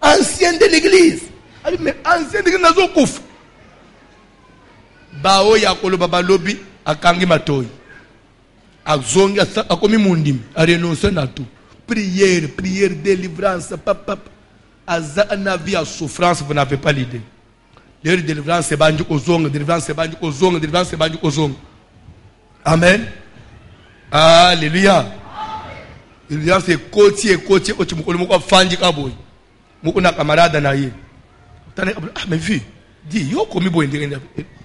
Ancien de l'église. Mais ancien de l'église, n'a pas de Bao ya kolo baba lobi akangi matoi. Azonga akomi mundim. A renoncer na tout. Prière, délivrance, papa. Azana vie à souffrance, vous n'avez pas l'idée. Leur délivrance c'est bandu ozong, délivrance c'est bandu ozong, délivrance c'est bandu ozong. Amen. Alléluia. Délivrance c'est côtier, otimukolo moko fanji kaboy. Moko na camarade na ye. Ah mais vie, dis yo komi boy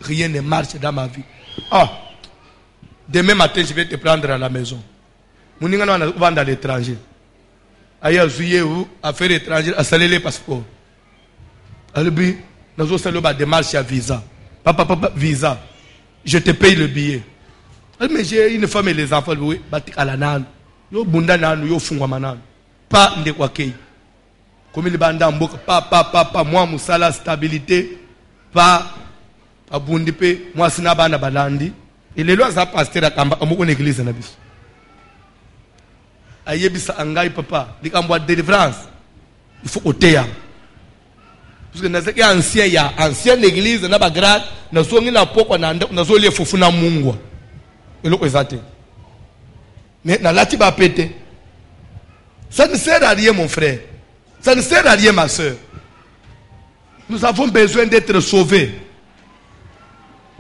rien ne marche dans ma vie. Ah. Demain matin je vais te prendre à la maison. Moninga na vendre à l'étranger. Aya zuye ou affaires étrangères à saler les passeports. Albi nous avons salé la démarche à visa. Papa, visa. Je te paye le billet. Mais j'ai une femme et les enfants. Oui, batik à la nan. Yo bunda nan, yo fungwa manan. Pas de quoi kei. Comme il banda mboka. Pas, moi, moussala, stabilité. Pas, bundipe. Moi, sinabana balandi. Et les lois à pasteur à Kamba, à mon église en abus. Ayebisa angai papa. Dit qu'en boîte de délivrance. Il faut ôter. Parce que nous sommes anciens, il y a ancienne église, nous avons grade, nous sommes là pour nous sommes les fous na mungwa. Et l'autre est mais na lati ba pété. Ça ne sert à rien mon frère. Ça ne sert à rien ma soeur. Nous avons besoin d'être sauvés.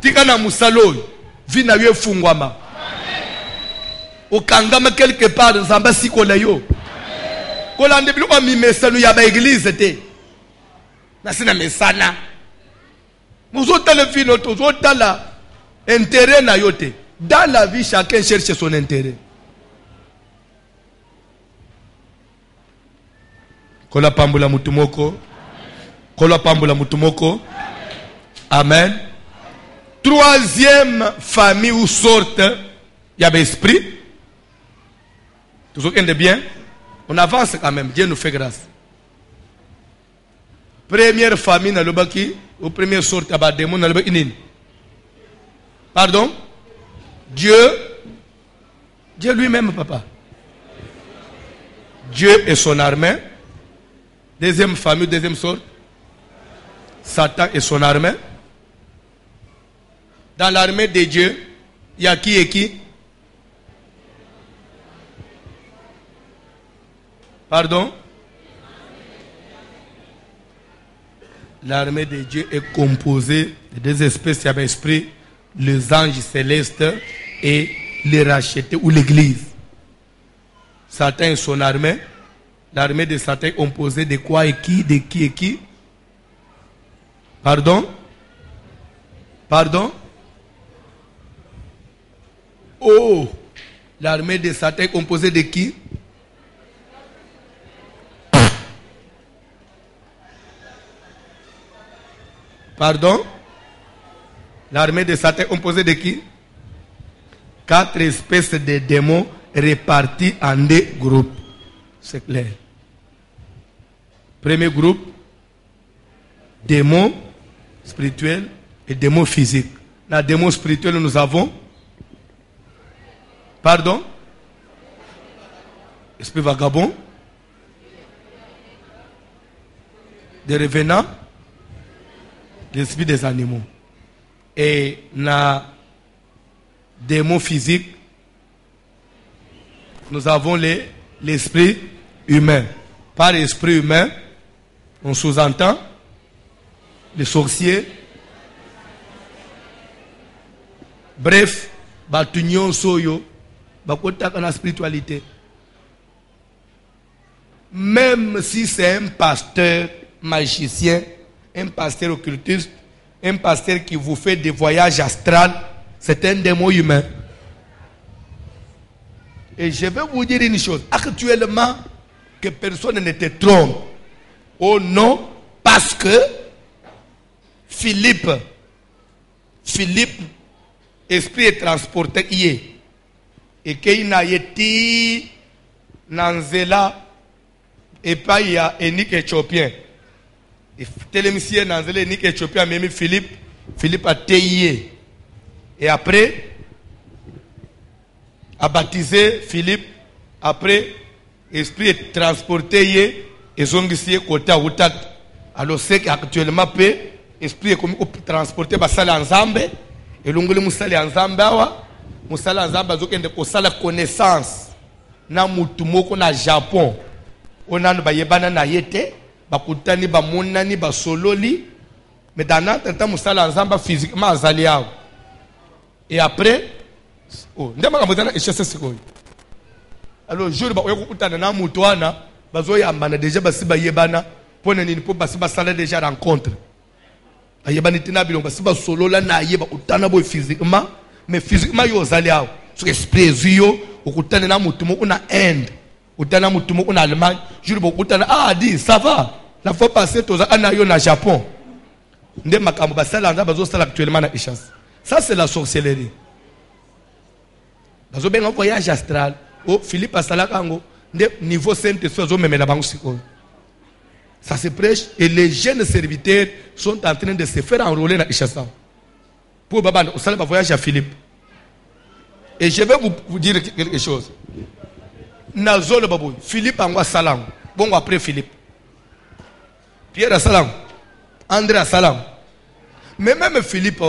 Tika musalo, vi na yo fungwama. Au kangama quelque part, zamba sikola yo. Kolande bi ko mi mesanu ya ba église té. Nasina mesana. Muzota le vino, tuzota la intérêt na yote. Dans la vie, chacun cherche son intérêt. Kola pambula mutumoko. Kola pambula mutumoko. Amen. Troisième famille ou sorte, il y a l'esprit. Toujours de bien. On avance quand même. Dieu nous fait grâce. Première famille dans le baki, ou première sorte à démon dans le baki. Pardon? Dieu lui-même, papa. Dieu et son armée. Deuxième famille, deuxième sorte. Satan et son armée. Dans l'armée de Dieu, il y a qui et qui? Pardon? L'armée de Dieu est composée de deux espèces d'esprits, les anges célestes et les rachetés ou l'église. Satan et son armée. L'armée de Satan est composée de quoi et qui? De qui et qui? Pardon? Pardon? Oh! L'armée de Satan est composée de qui? Pardon? L'armée de Satan est composée de qui? 4 espèces de démons répartis en 2 groupes. C'est clair. Premier groupe, démons spirituels et démons physiques. Dans les démons spirituels, nous avons. Pardon? Esprit vagabond. Des revenants. L'esprit des animaux. Et dans les démons physiques, nous avons l'esprit humain. Par l'esprit humain, on sous-entend les sorciers. Bref, batunion soyo, bakota dans la spiritualité. Même si c'est un pasteur magicien, un pasteur occultiste, un pasteur qui vous fait des voyages astrales, c'est un démon humain. Et je vais vous dire une chose. Actuellement, que personne ne te trompe. Oh non, parce que Philippe, esprit est transporté hier. Et qu'il n'a été Nanzela et pas il y a Enik Éthiopien. Et Télémissien Nanzela Enik Éthiopien, même Philippe a téillé. Et après, a baptisé Philippe. Après, esprit est transporté et zongissier côté à Outat. Alors c'est qu'actuellement, esprit est comme transporté par Sala Nzambe. Et l'ongole Moussali Nzambe, Moussala Nzambe a zokende kosala connaissance. Na mutumoko na Japon. On a bayebana na yete, bakutani ba monani ba sololi. Mais dans notre temps, Moussala Nzambe physiquement azaliao. Et après, oh, ndema kamotana echese sikoyi. Alors jour ba oyokutana na mutwana, bazoyambana déjà basiba yebana, pona nini po basiba sala déjà rencontre. Ayebani tina bilong basiba solola na yeba utana boy physiquement, mais physiquement yo zaliao. Sur esprit yo okutana na mutumo una Inde, utana mutumo una Allemagne, jour ba okutana dit ça va. La fois passée toza anayo na Japon. Ndema kambo basala nza bazo sala actuellement na Ishas. Ça c'est la sorcellerie. Bazo benga voyage astral. Oh, Philippe Asalakango, niveau Saint-Esprit, ça se prêche et les jeunes serviteurs sont en train de se faire enrôler dans Ishasa. Pour Baba, on s'en va voyage à Philippe. Et je vais vous dire quelque chose. Nazol Babou, Philippe en Salam. Bon, après Philippe. Pierre à Salam. André à Salam. Mais même Philippe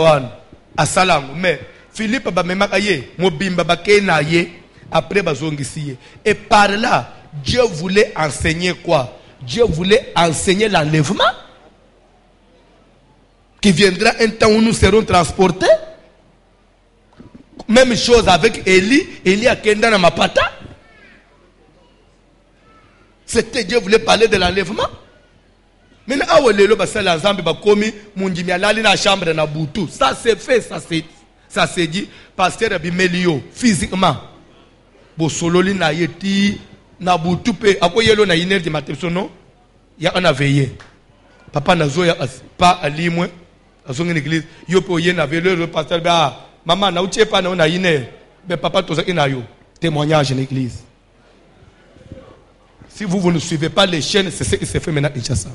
à Salam. Mais Philippe a même aye, Mobimba Bakena aye. Après bazongisiye. Et par là, Dieu voulait enseigner quoi? Dieu voulait enseigner l'enlèvement. Qui viendra un temps où nous serons transportés. Même chose avec Élie. Élie a kenda na mapata. C'était Dieu voulait parler de l'enlèvement. Maintenant, awolelo basala nzambe bakomi mundimi alali na chambre na butu. Ça c'est fait, ça c'est dit. Pasteur Abimelio, physiquement. Bosololi na yeti na butu pe akoyelo na 1h du matin sono ya ana veillé papa nazo ya pas alimwe azonga l'église yo pe oye na veillé le pasteur ba maman na utie pa na 1h be papa tozaki na yo témoignage en église. Si vous ne suivez pas les chaînes, c'est ce qui se fait maintenant à Kinshasa.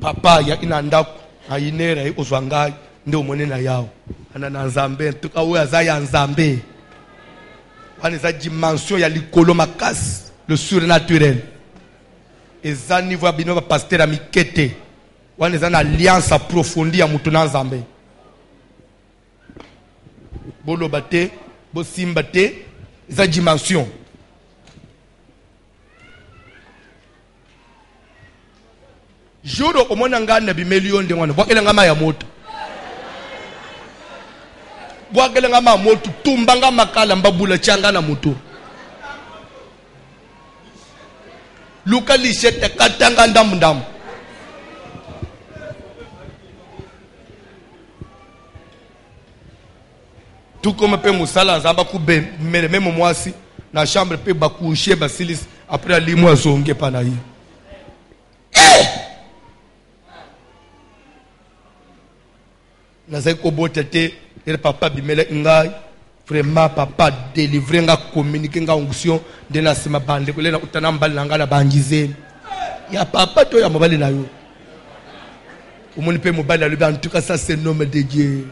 Papa ya inanda a 1h ozwanga ndio mone na yao ana na nzambe tuka oya za ya nzambe wana za dimension ya likolo makasi le surnaturel eza niveau ya bino ba pasteur amikete wana za na alliance approfondie ya mutu na nzambe boloba te bosimba te eza dimension. Juro omona ngana bimelion de wana bwakela ngama ya moto bwakela ngama moto tumbanga makala mbabula changa na moto luka lishete katanga ndamndam tout comme pe musala nzamba kube même mwasi na chambre pe bakoucher basilis après alimu azonge pana yi nazai ko botete et papa bimele ngai vraiment papa délivrer nga communiquer nga onction de na sima bande ko lena utana mbali nga na bangize ya papa to ya mobali na yo umoni pe mobali na en tout cas ça c'est nom de Dieu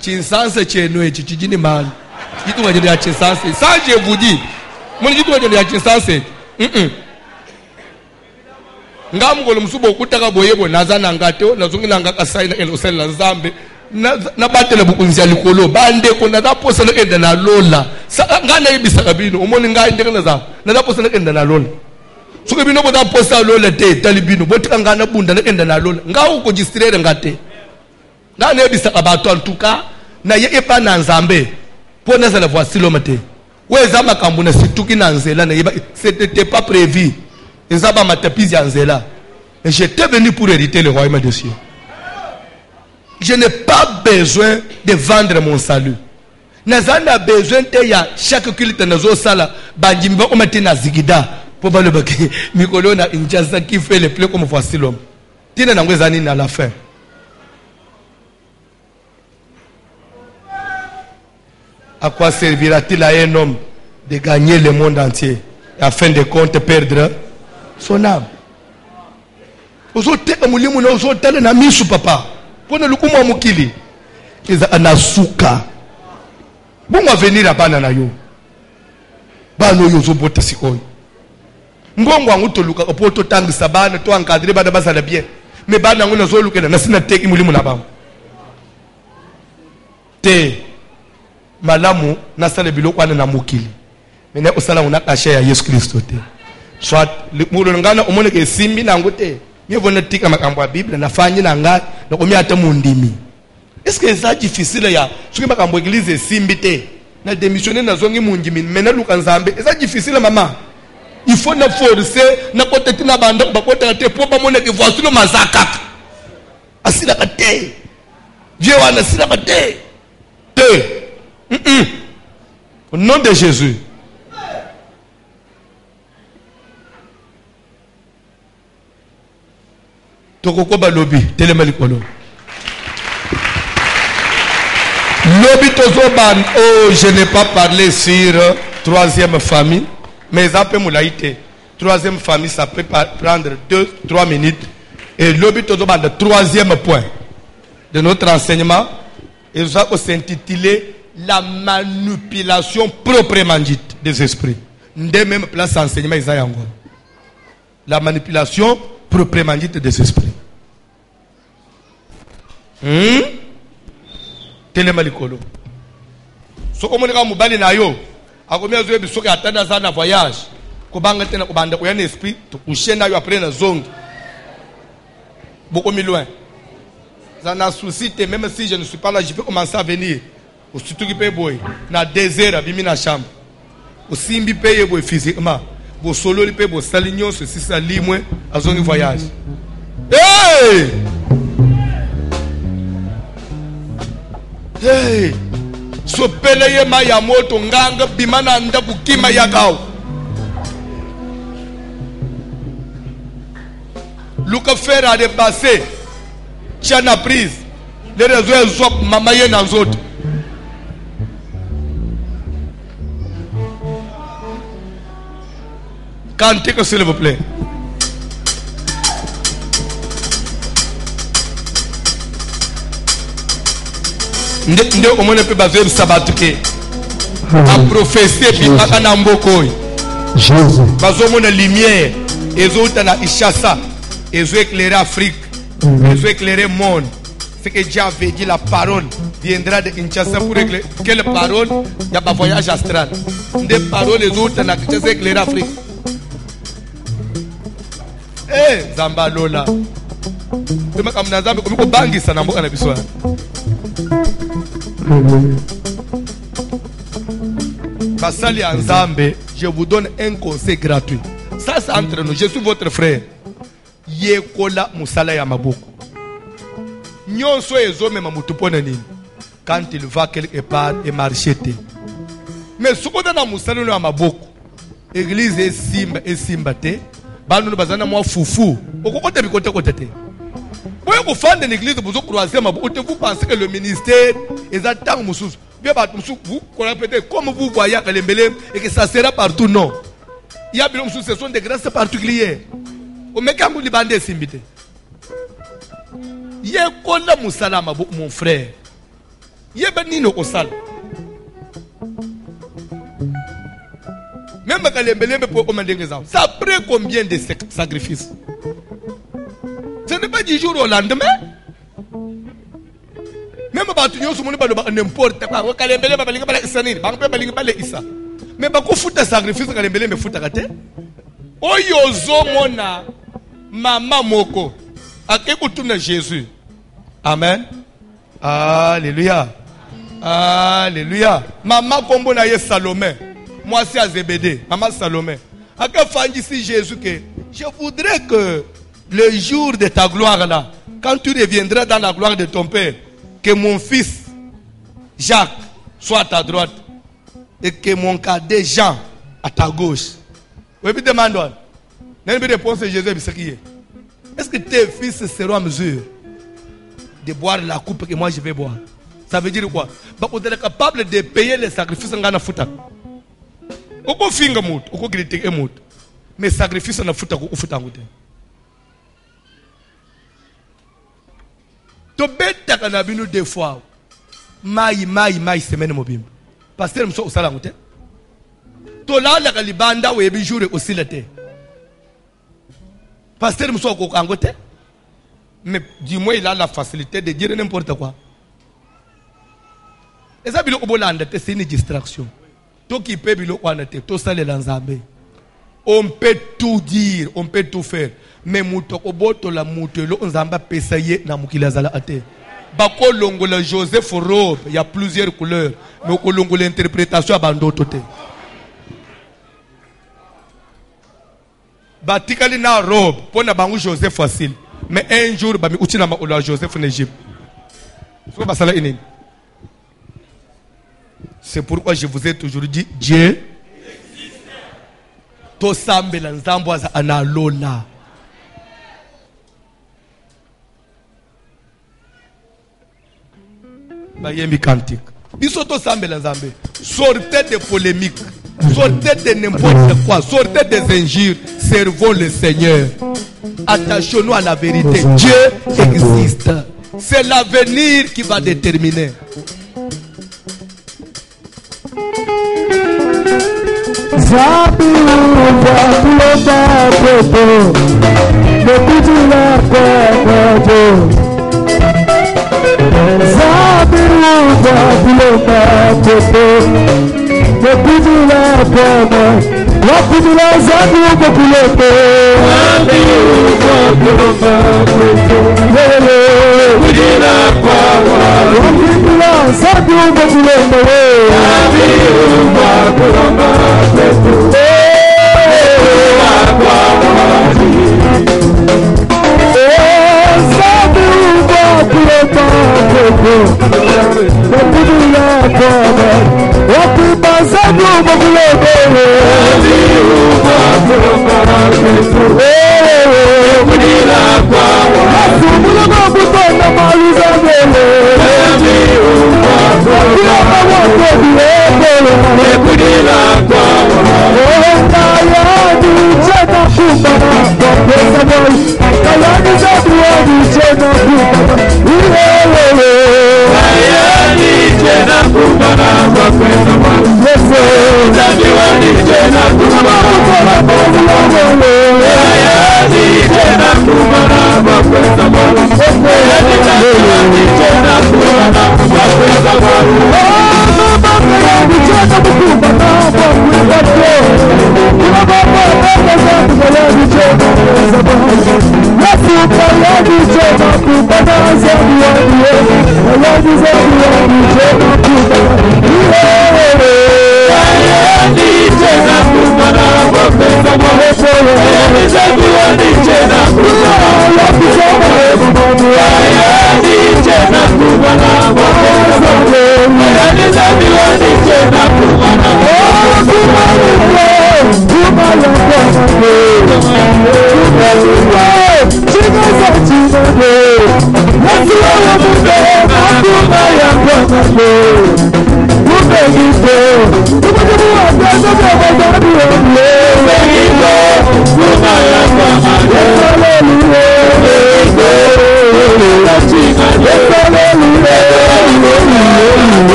chinsanse cheno echi chijini man kitu ngajeni ya chinsanse ça je vous dis moni kitu ngajeni ya chinsanse ngamugolo musubo okutaka boyebo nazana ngate nazungila ngaka saina elosela nzambe na batela bukunzia likolo bande ko na daposa na enda na lola ngana ibisa kabino umoni ngai ndeke na daposa na enda na lola suke bino boda posa lola te talibino botika ngana bunda na enda na lola ngau ko distraire ngate ngana ibisa kabato en tout cas na ye epa na nzambe pona za la voici l'homme te C'était pas prévu. Et j'étais venu pour hériter le royaume des cieux. Je n'ai pas besoin de vendre mon salut. Nazana besoin de chaque culte nazo sala banjimba omate na zigida pour le baki mikolo na injasa qui fait le plus comme voici l'homme. Tina na ngwezani na la fin. À quoi servira-t-il à un homme de gagner le monde entier et à fin de compte perdre son âme? Ozote amulimu na ozotale na misu papa. Pona lukumu mukili. Iza anasuka. Bon va venir à bana na yo. Bano yo zo bota sikoy. Ngongo wangu to luka opoto tangi sabana to encadrer bana basala bien. Mais bana ngona zo luka na sina teki mulimu na bango. Te malamu na sala biloko wana na mukili. Mene osala una kashe ya Yesu Kristo te. Soit mulo ngana omone ke simbi na ngote. Nyevona tika makambo ya Biblia nafanya na ngai na komia ata mundimi. Est-ce que c'est difficile ya soki makambo église simbi te na démissionner na zongi mundimi mena luka nzambe c'est difficile maman. Il faut na forcer na kotete na banda ba kotete te po ba mona ke voici le mazaka. Asila ka te. Dieu wana asila ka te. Au nom de Jésus. Tokokoba lobby, télémalikolo. Lobby tozoban, oh, je n'ai pas parlé sur troisième famille, mais après moulaïté. Troisième famille, ça peut prendre 2-3 minutes. Et lobby tozoban, le troisième point de notre enseignement, et ça s'intitulé la manipulation proprement dite des esprits. Dès même place enseignement, la manipulation proprement dite des esprits. Telemalikolo. So comme on mobali na yo, akomia zo bisoka atanda sana voyage. Ko banga tena ko banda ko yana esprit to coucher na yo après na zone. Beaucoup loin. Ça n'a souci te même si je ne suis pas là, je vais commencer à venir. Au surtout qui paye boy na désert abimi na chambre. Au simbi paye boy physiquement. Bo solo li paye bo salignon ceci ça limwe azongi voyage. Hey! Hey! So peleye ma ya moto nganga bimana nda kukima ya kao. Luka faire a dépassé. Chana prise. Les réseaux zop mama ye na nzoto. Cantez s'il vous plaît. Nde omone pe bazo sabatuke a prophétie bi akana mboko Jésus bazo mona lumière ezota na Ishasa ezo éclairer Afrique ezo éclairer monde ce que Dieu avait dit la parole viendra de Kinshasa pour éclairer quelle parole il y a pas voyage astral des paroles ezota na Kinshasa éclairer Afrique Zamba Lola kuma kamna nzambe komiko bangisa na mboka na biso. Basali Nzambe, je vous donne un conseil gratuit. Ça c'est entre nous, je suis votre frère. Yekola musala ya maboko. Nyonso ezome mamutupona nini. Quand il va quelque part et marcher te. Mais sokoda na musala ya maboko. Église et simba te. Banu bazana mwa fufu. Okokote bikote kote te. Vous fondez une église, vous croisez, vous pensez que le ministère est à temps vous comme vous voyez et que ça sera partout, non. Il y a bien ce sont des grâces particulières. Au mec à vous bandé simbité. Il y a quoi Moussalama, mon frère. Il y a Benino au sal. Même quand les belés pour commander les armes. Ça prend combien de sacrifices? Ce n'est pas du jour au lendemain. Même si tu as n'importe quoi, mais si tu as sacrifice, tu as fait Oyozo mona mama moko akekutuna Jésus. Amen. Alléluia. Alléluia. Mama kombo na ye Salomé. moi c'est Azébédé, maman Salomé. À quel fois ici Jésus que je voudrais que le jour de ta gloire là, quand tu reviendras dans la gloire de ton Père, que mon fils Jacques soit à ta droite et que mon cadet Jean à ta gauche. Oui, puis demande-toi. N'est-ce pas réponse de Jésus? Est-ce que tes fils seront en mesure de boire la coupe que moi je vais boire? Ça veut dire quoi? On est capable de payer les sacrifices en Futa. On peut faire un mot, on peut critiquer un mot. Mais sacrifices en Futa, on fait un mot. Tu bêtes à la binu deux fois. Maï, semaine mobile. Pasteur, je suis au salon. Tu l'as la calibanda ou ebi jour aussi la terre. Pasteur, je suis au Kangote. Mais du moins, il a la facilité de dire n'importe quoi. Et ça, c'est une distraction. Toi qui peux on peut tout dire, on peut tout faire. Mais Joseph robe, il y a plusieurs couleurs. Mais l'interprétation batikali na robe pour na bangu Joseph facile. Mais un jour ba mi utina ma Joseph en Égypte. C'est pourquoi je vous ai toujours dit Dieu to sambela nzamboza analola. Bayembi cantique. Biso to sambela nzambe. Sortez des polémiques. Sortez de n'importe quoi. Sortez des injures. Servons le Seigneur. Attachons-nous à la vérité. Dieu existe. C'est l'avenir qui va déterminer.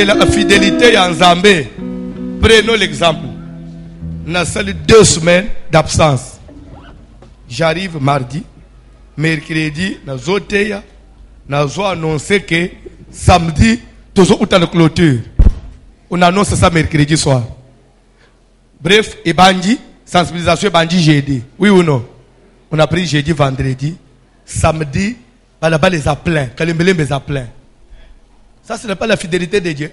La fidélité en Zambé. Prenons l'exemple. Nous avons 2 semaines d'absence. J'arrive mardi, mercredi, nous avons annoncé que samedi, nous avons une clôture. On annonce ça mercredi soir. Bref, et Bandi, sensibilisation Bandi jeudi. Oui ou non? On a pris jeudi, vendredi. Samedi, là-bas les a plein. Kalimbelim les a plein. Ça, ce n'est pas la fidélité de Dieu.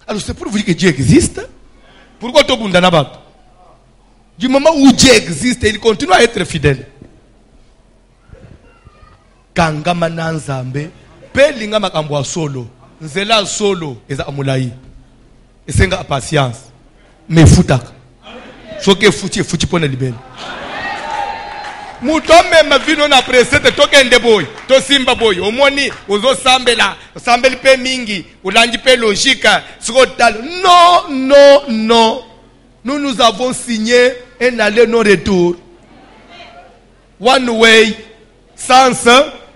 Alors, c'est pour vous dire que Dieu existe. Pourquoi tu as du moment où Dieu existe, il continue à être fidèle. Kangama nanzambe, pelinga makambwa solo, nzela solo, eza amulai. Esenga patience. Mais futaka. Soke futi pone libele. Mutome mavino na presete toke ende boy to simba boy omoni ozo sambela sambeli pe mingi ulanji pe logika sikotal non nous avons signé un aller non retour, one way, sens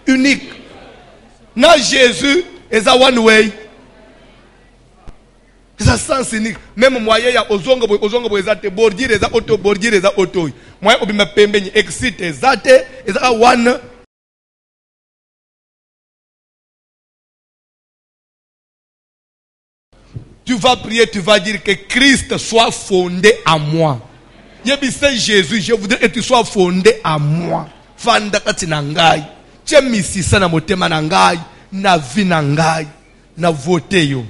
unique. Na Jésus est à one way, c'est un sens unique. Même moyen ya ozongo ezate bordir eza auto moyen obima pembeni exit ezate eza one. Tu vas prier, tu vas dire que Christ soit fondé en moi. Yebise Jésus, je voudrais que tu sois fondé à moi. Fanda katina ngai. Chemisisa na motema na ngai, na vi na ngai, na vote yo.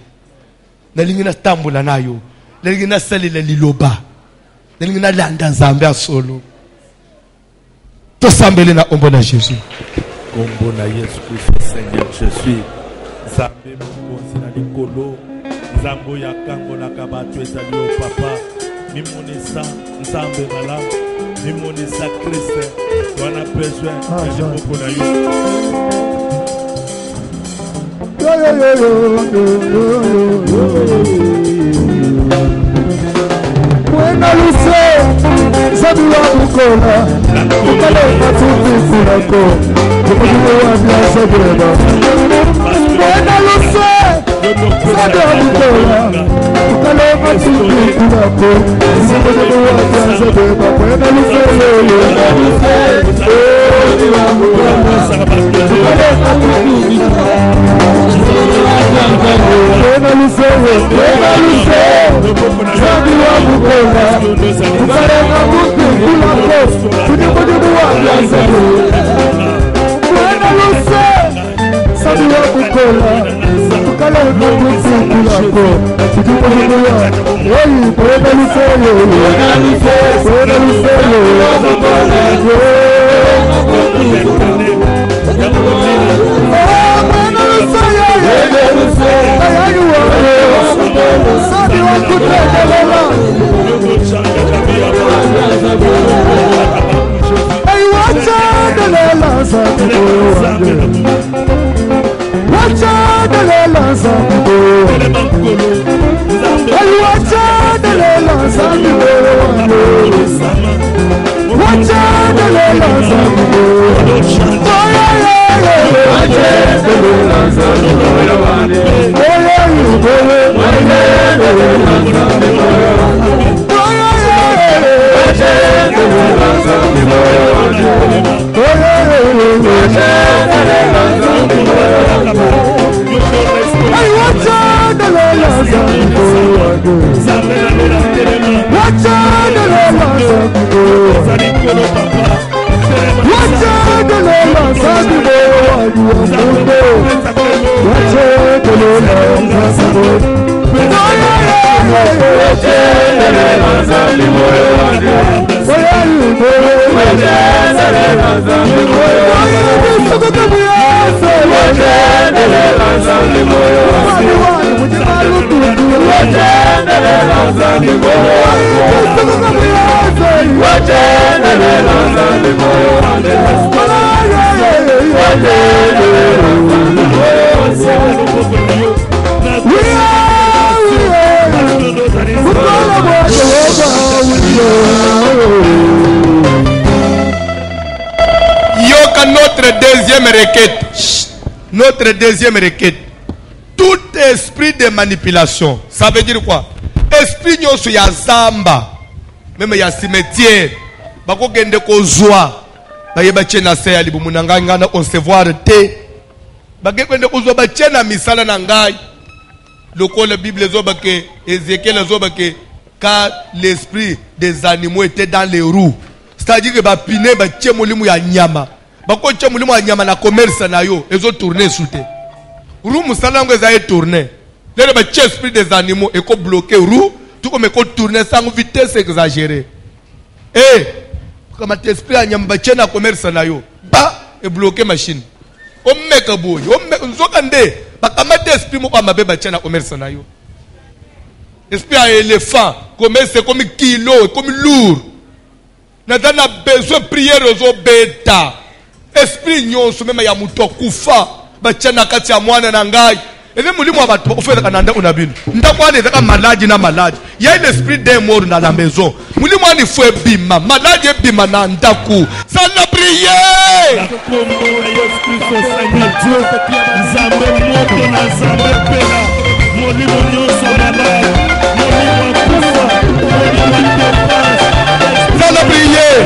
Na lingi na tambula na yo. Na lingi na salila liloba. Na lingi na landa nzambe a solo. To sambele na ombo na Jésus.
Ombo na Yesu Christ Seigneur Jésus. Nzambe mokonzi na likolo. Nzambo ya kango na kabatu ezali o papa. Mimonesa nzambe malamu. Mimonesa Christ. Wana besoin de ombo na yo.
Buena luce, sabía bucola, bucale matuti curako, como yo había sabido. Buena luce, sabía bucola, bucale matuti curako, como yo había sabido. Buena luce, buena luce, bucale matuti buena luce, buena luce, sabía bucola, bucale matuti curako, como yo había sabido. Buena luce, sabía bucola, bucale matuti curako, como yo había sabido. Buena luce, buena luce, buena
Notre deuxième requête. Tout esprit de manipulation. Ça veut dire quoi? Esprit nyoso ya zamba. Même ya cimetière. Bako gende ko zwa. Baye bache na se ya libu munanga ngana concevoir te. Bake gende ko zwa bache na misala na ngai. Loko la Bible zo bake Ézéchiel zo bake car l'esprit des animaux était dans les roues. C'est-à-dire que ba pine bache molimu ya nyama. Bako che mulimo ya nyama na commerce na yo ezo tourner sous te. Roue musala ngo eza tourner. Le ba che esprit des animaux et ko bloquer roue tout comme ko tourner sans vitesse exagérée. Eh comme esprit ya nyama bache na commerce na yo ba et bloquer machine. O meka boy o nzoka nde bakamate esprit mo amabe bache na commerce na yo. Esprit à éléphant commerce comme kilo comme lourd. Na dana besoin prière aux bêta. Esprit nyonso mema ya muto kufa bachana kati ya mwana na ngai eze mulimu abatu ofela kananda unabinu ndakwane zaka maladi na maladi ya ile esprit de mort dans la maison mulimu ani fwe bima maladi bima na ndaku sana prier sana prier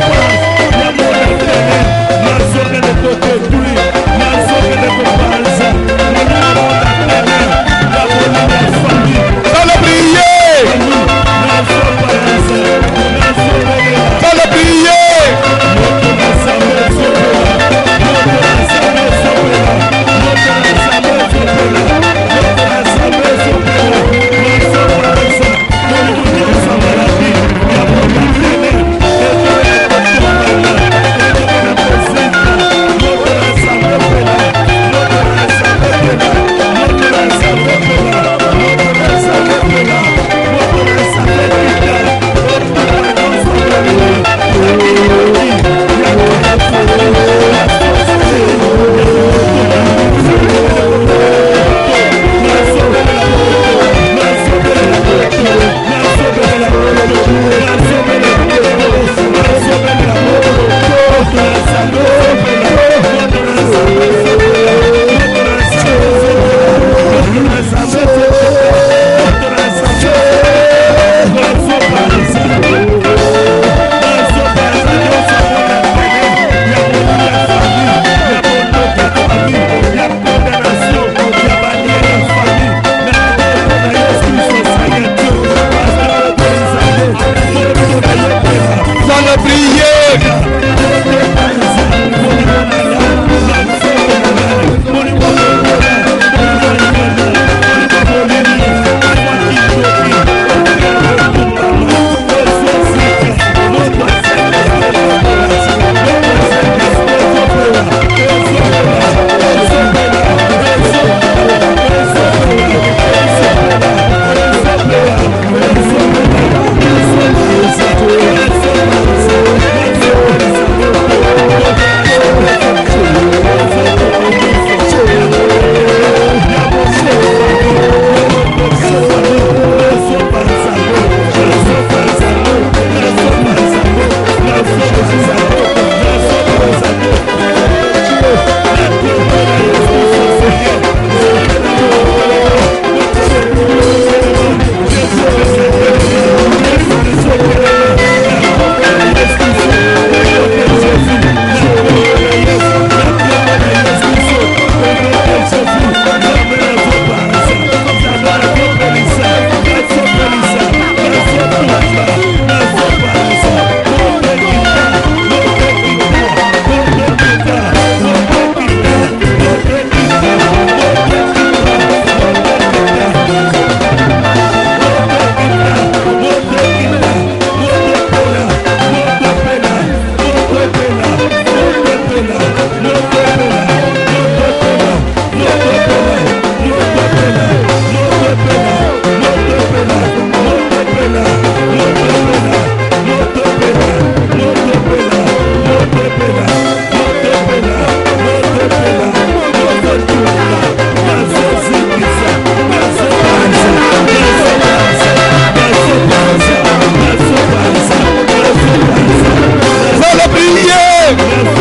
Merci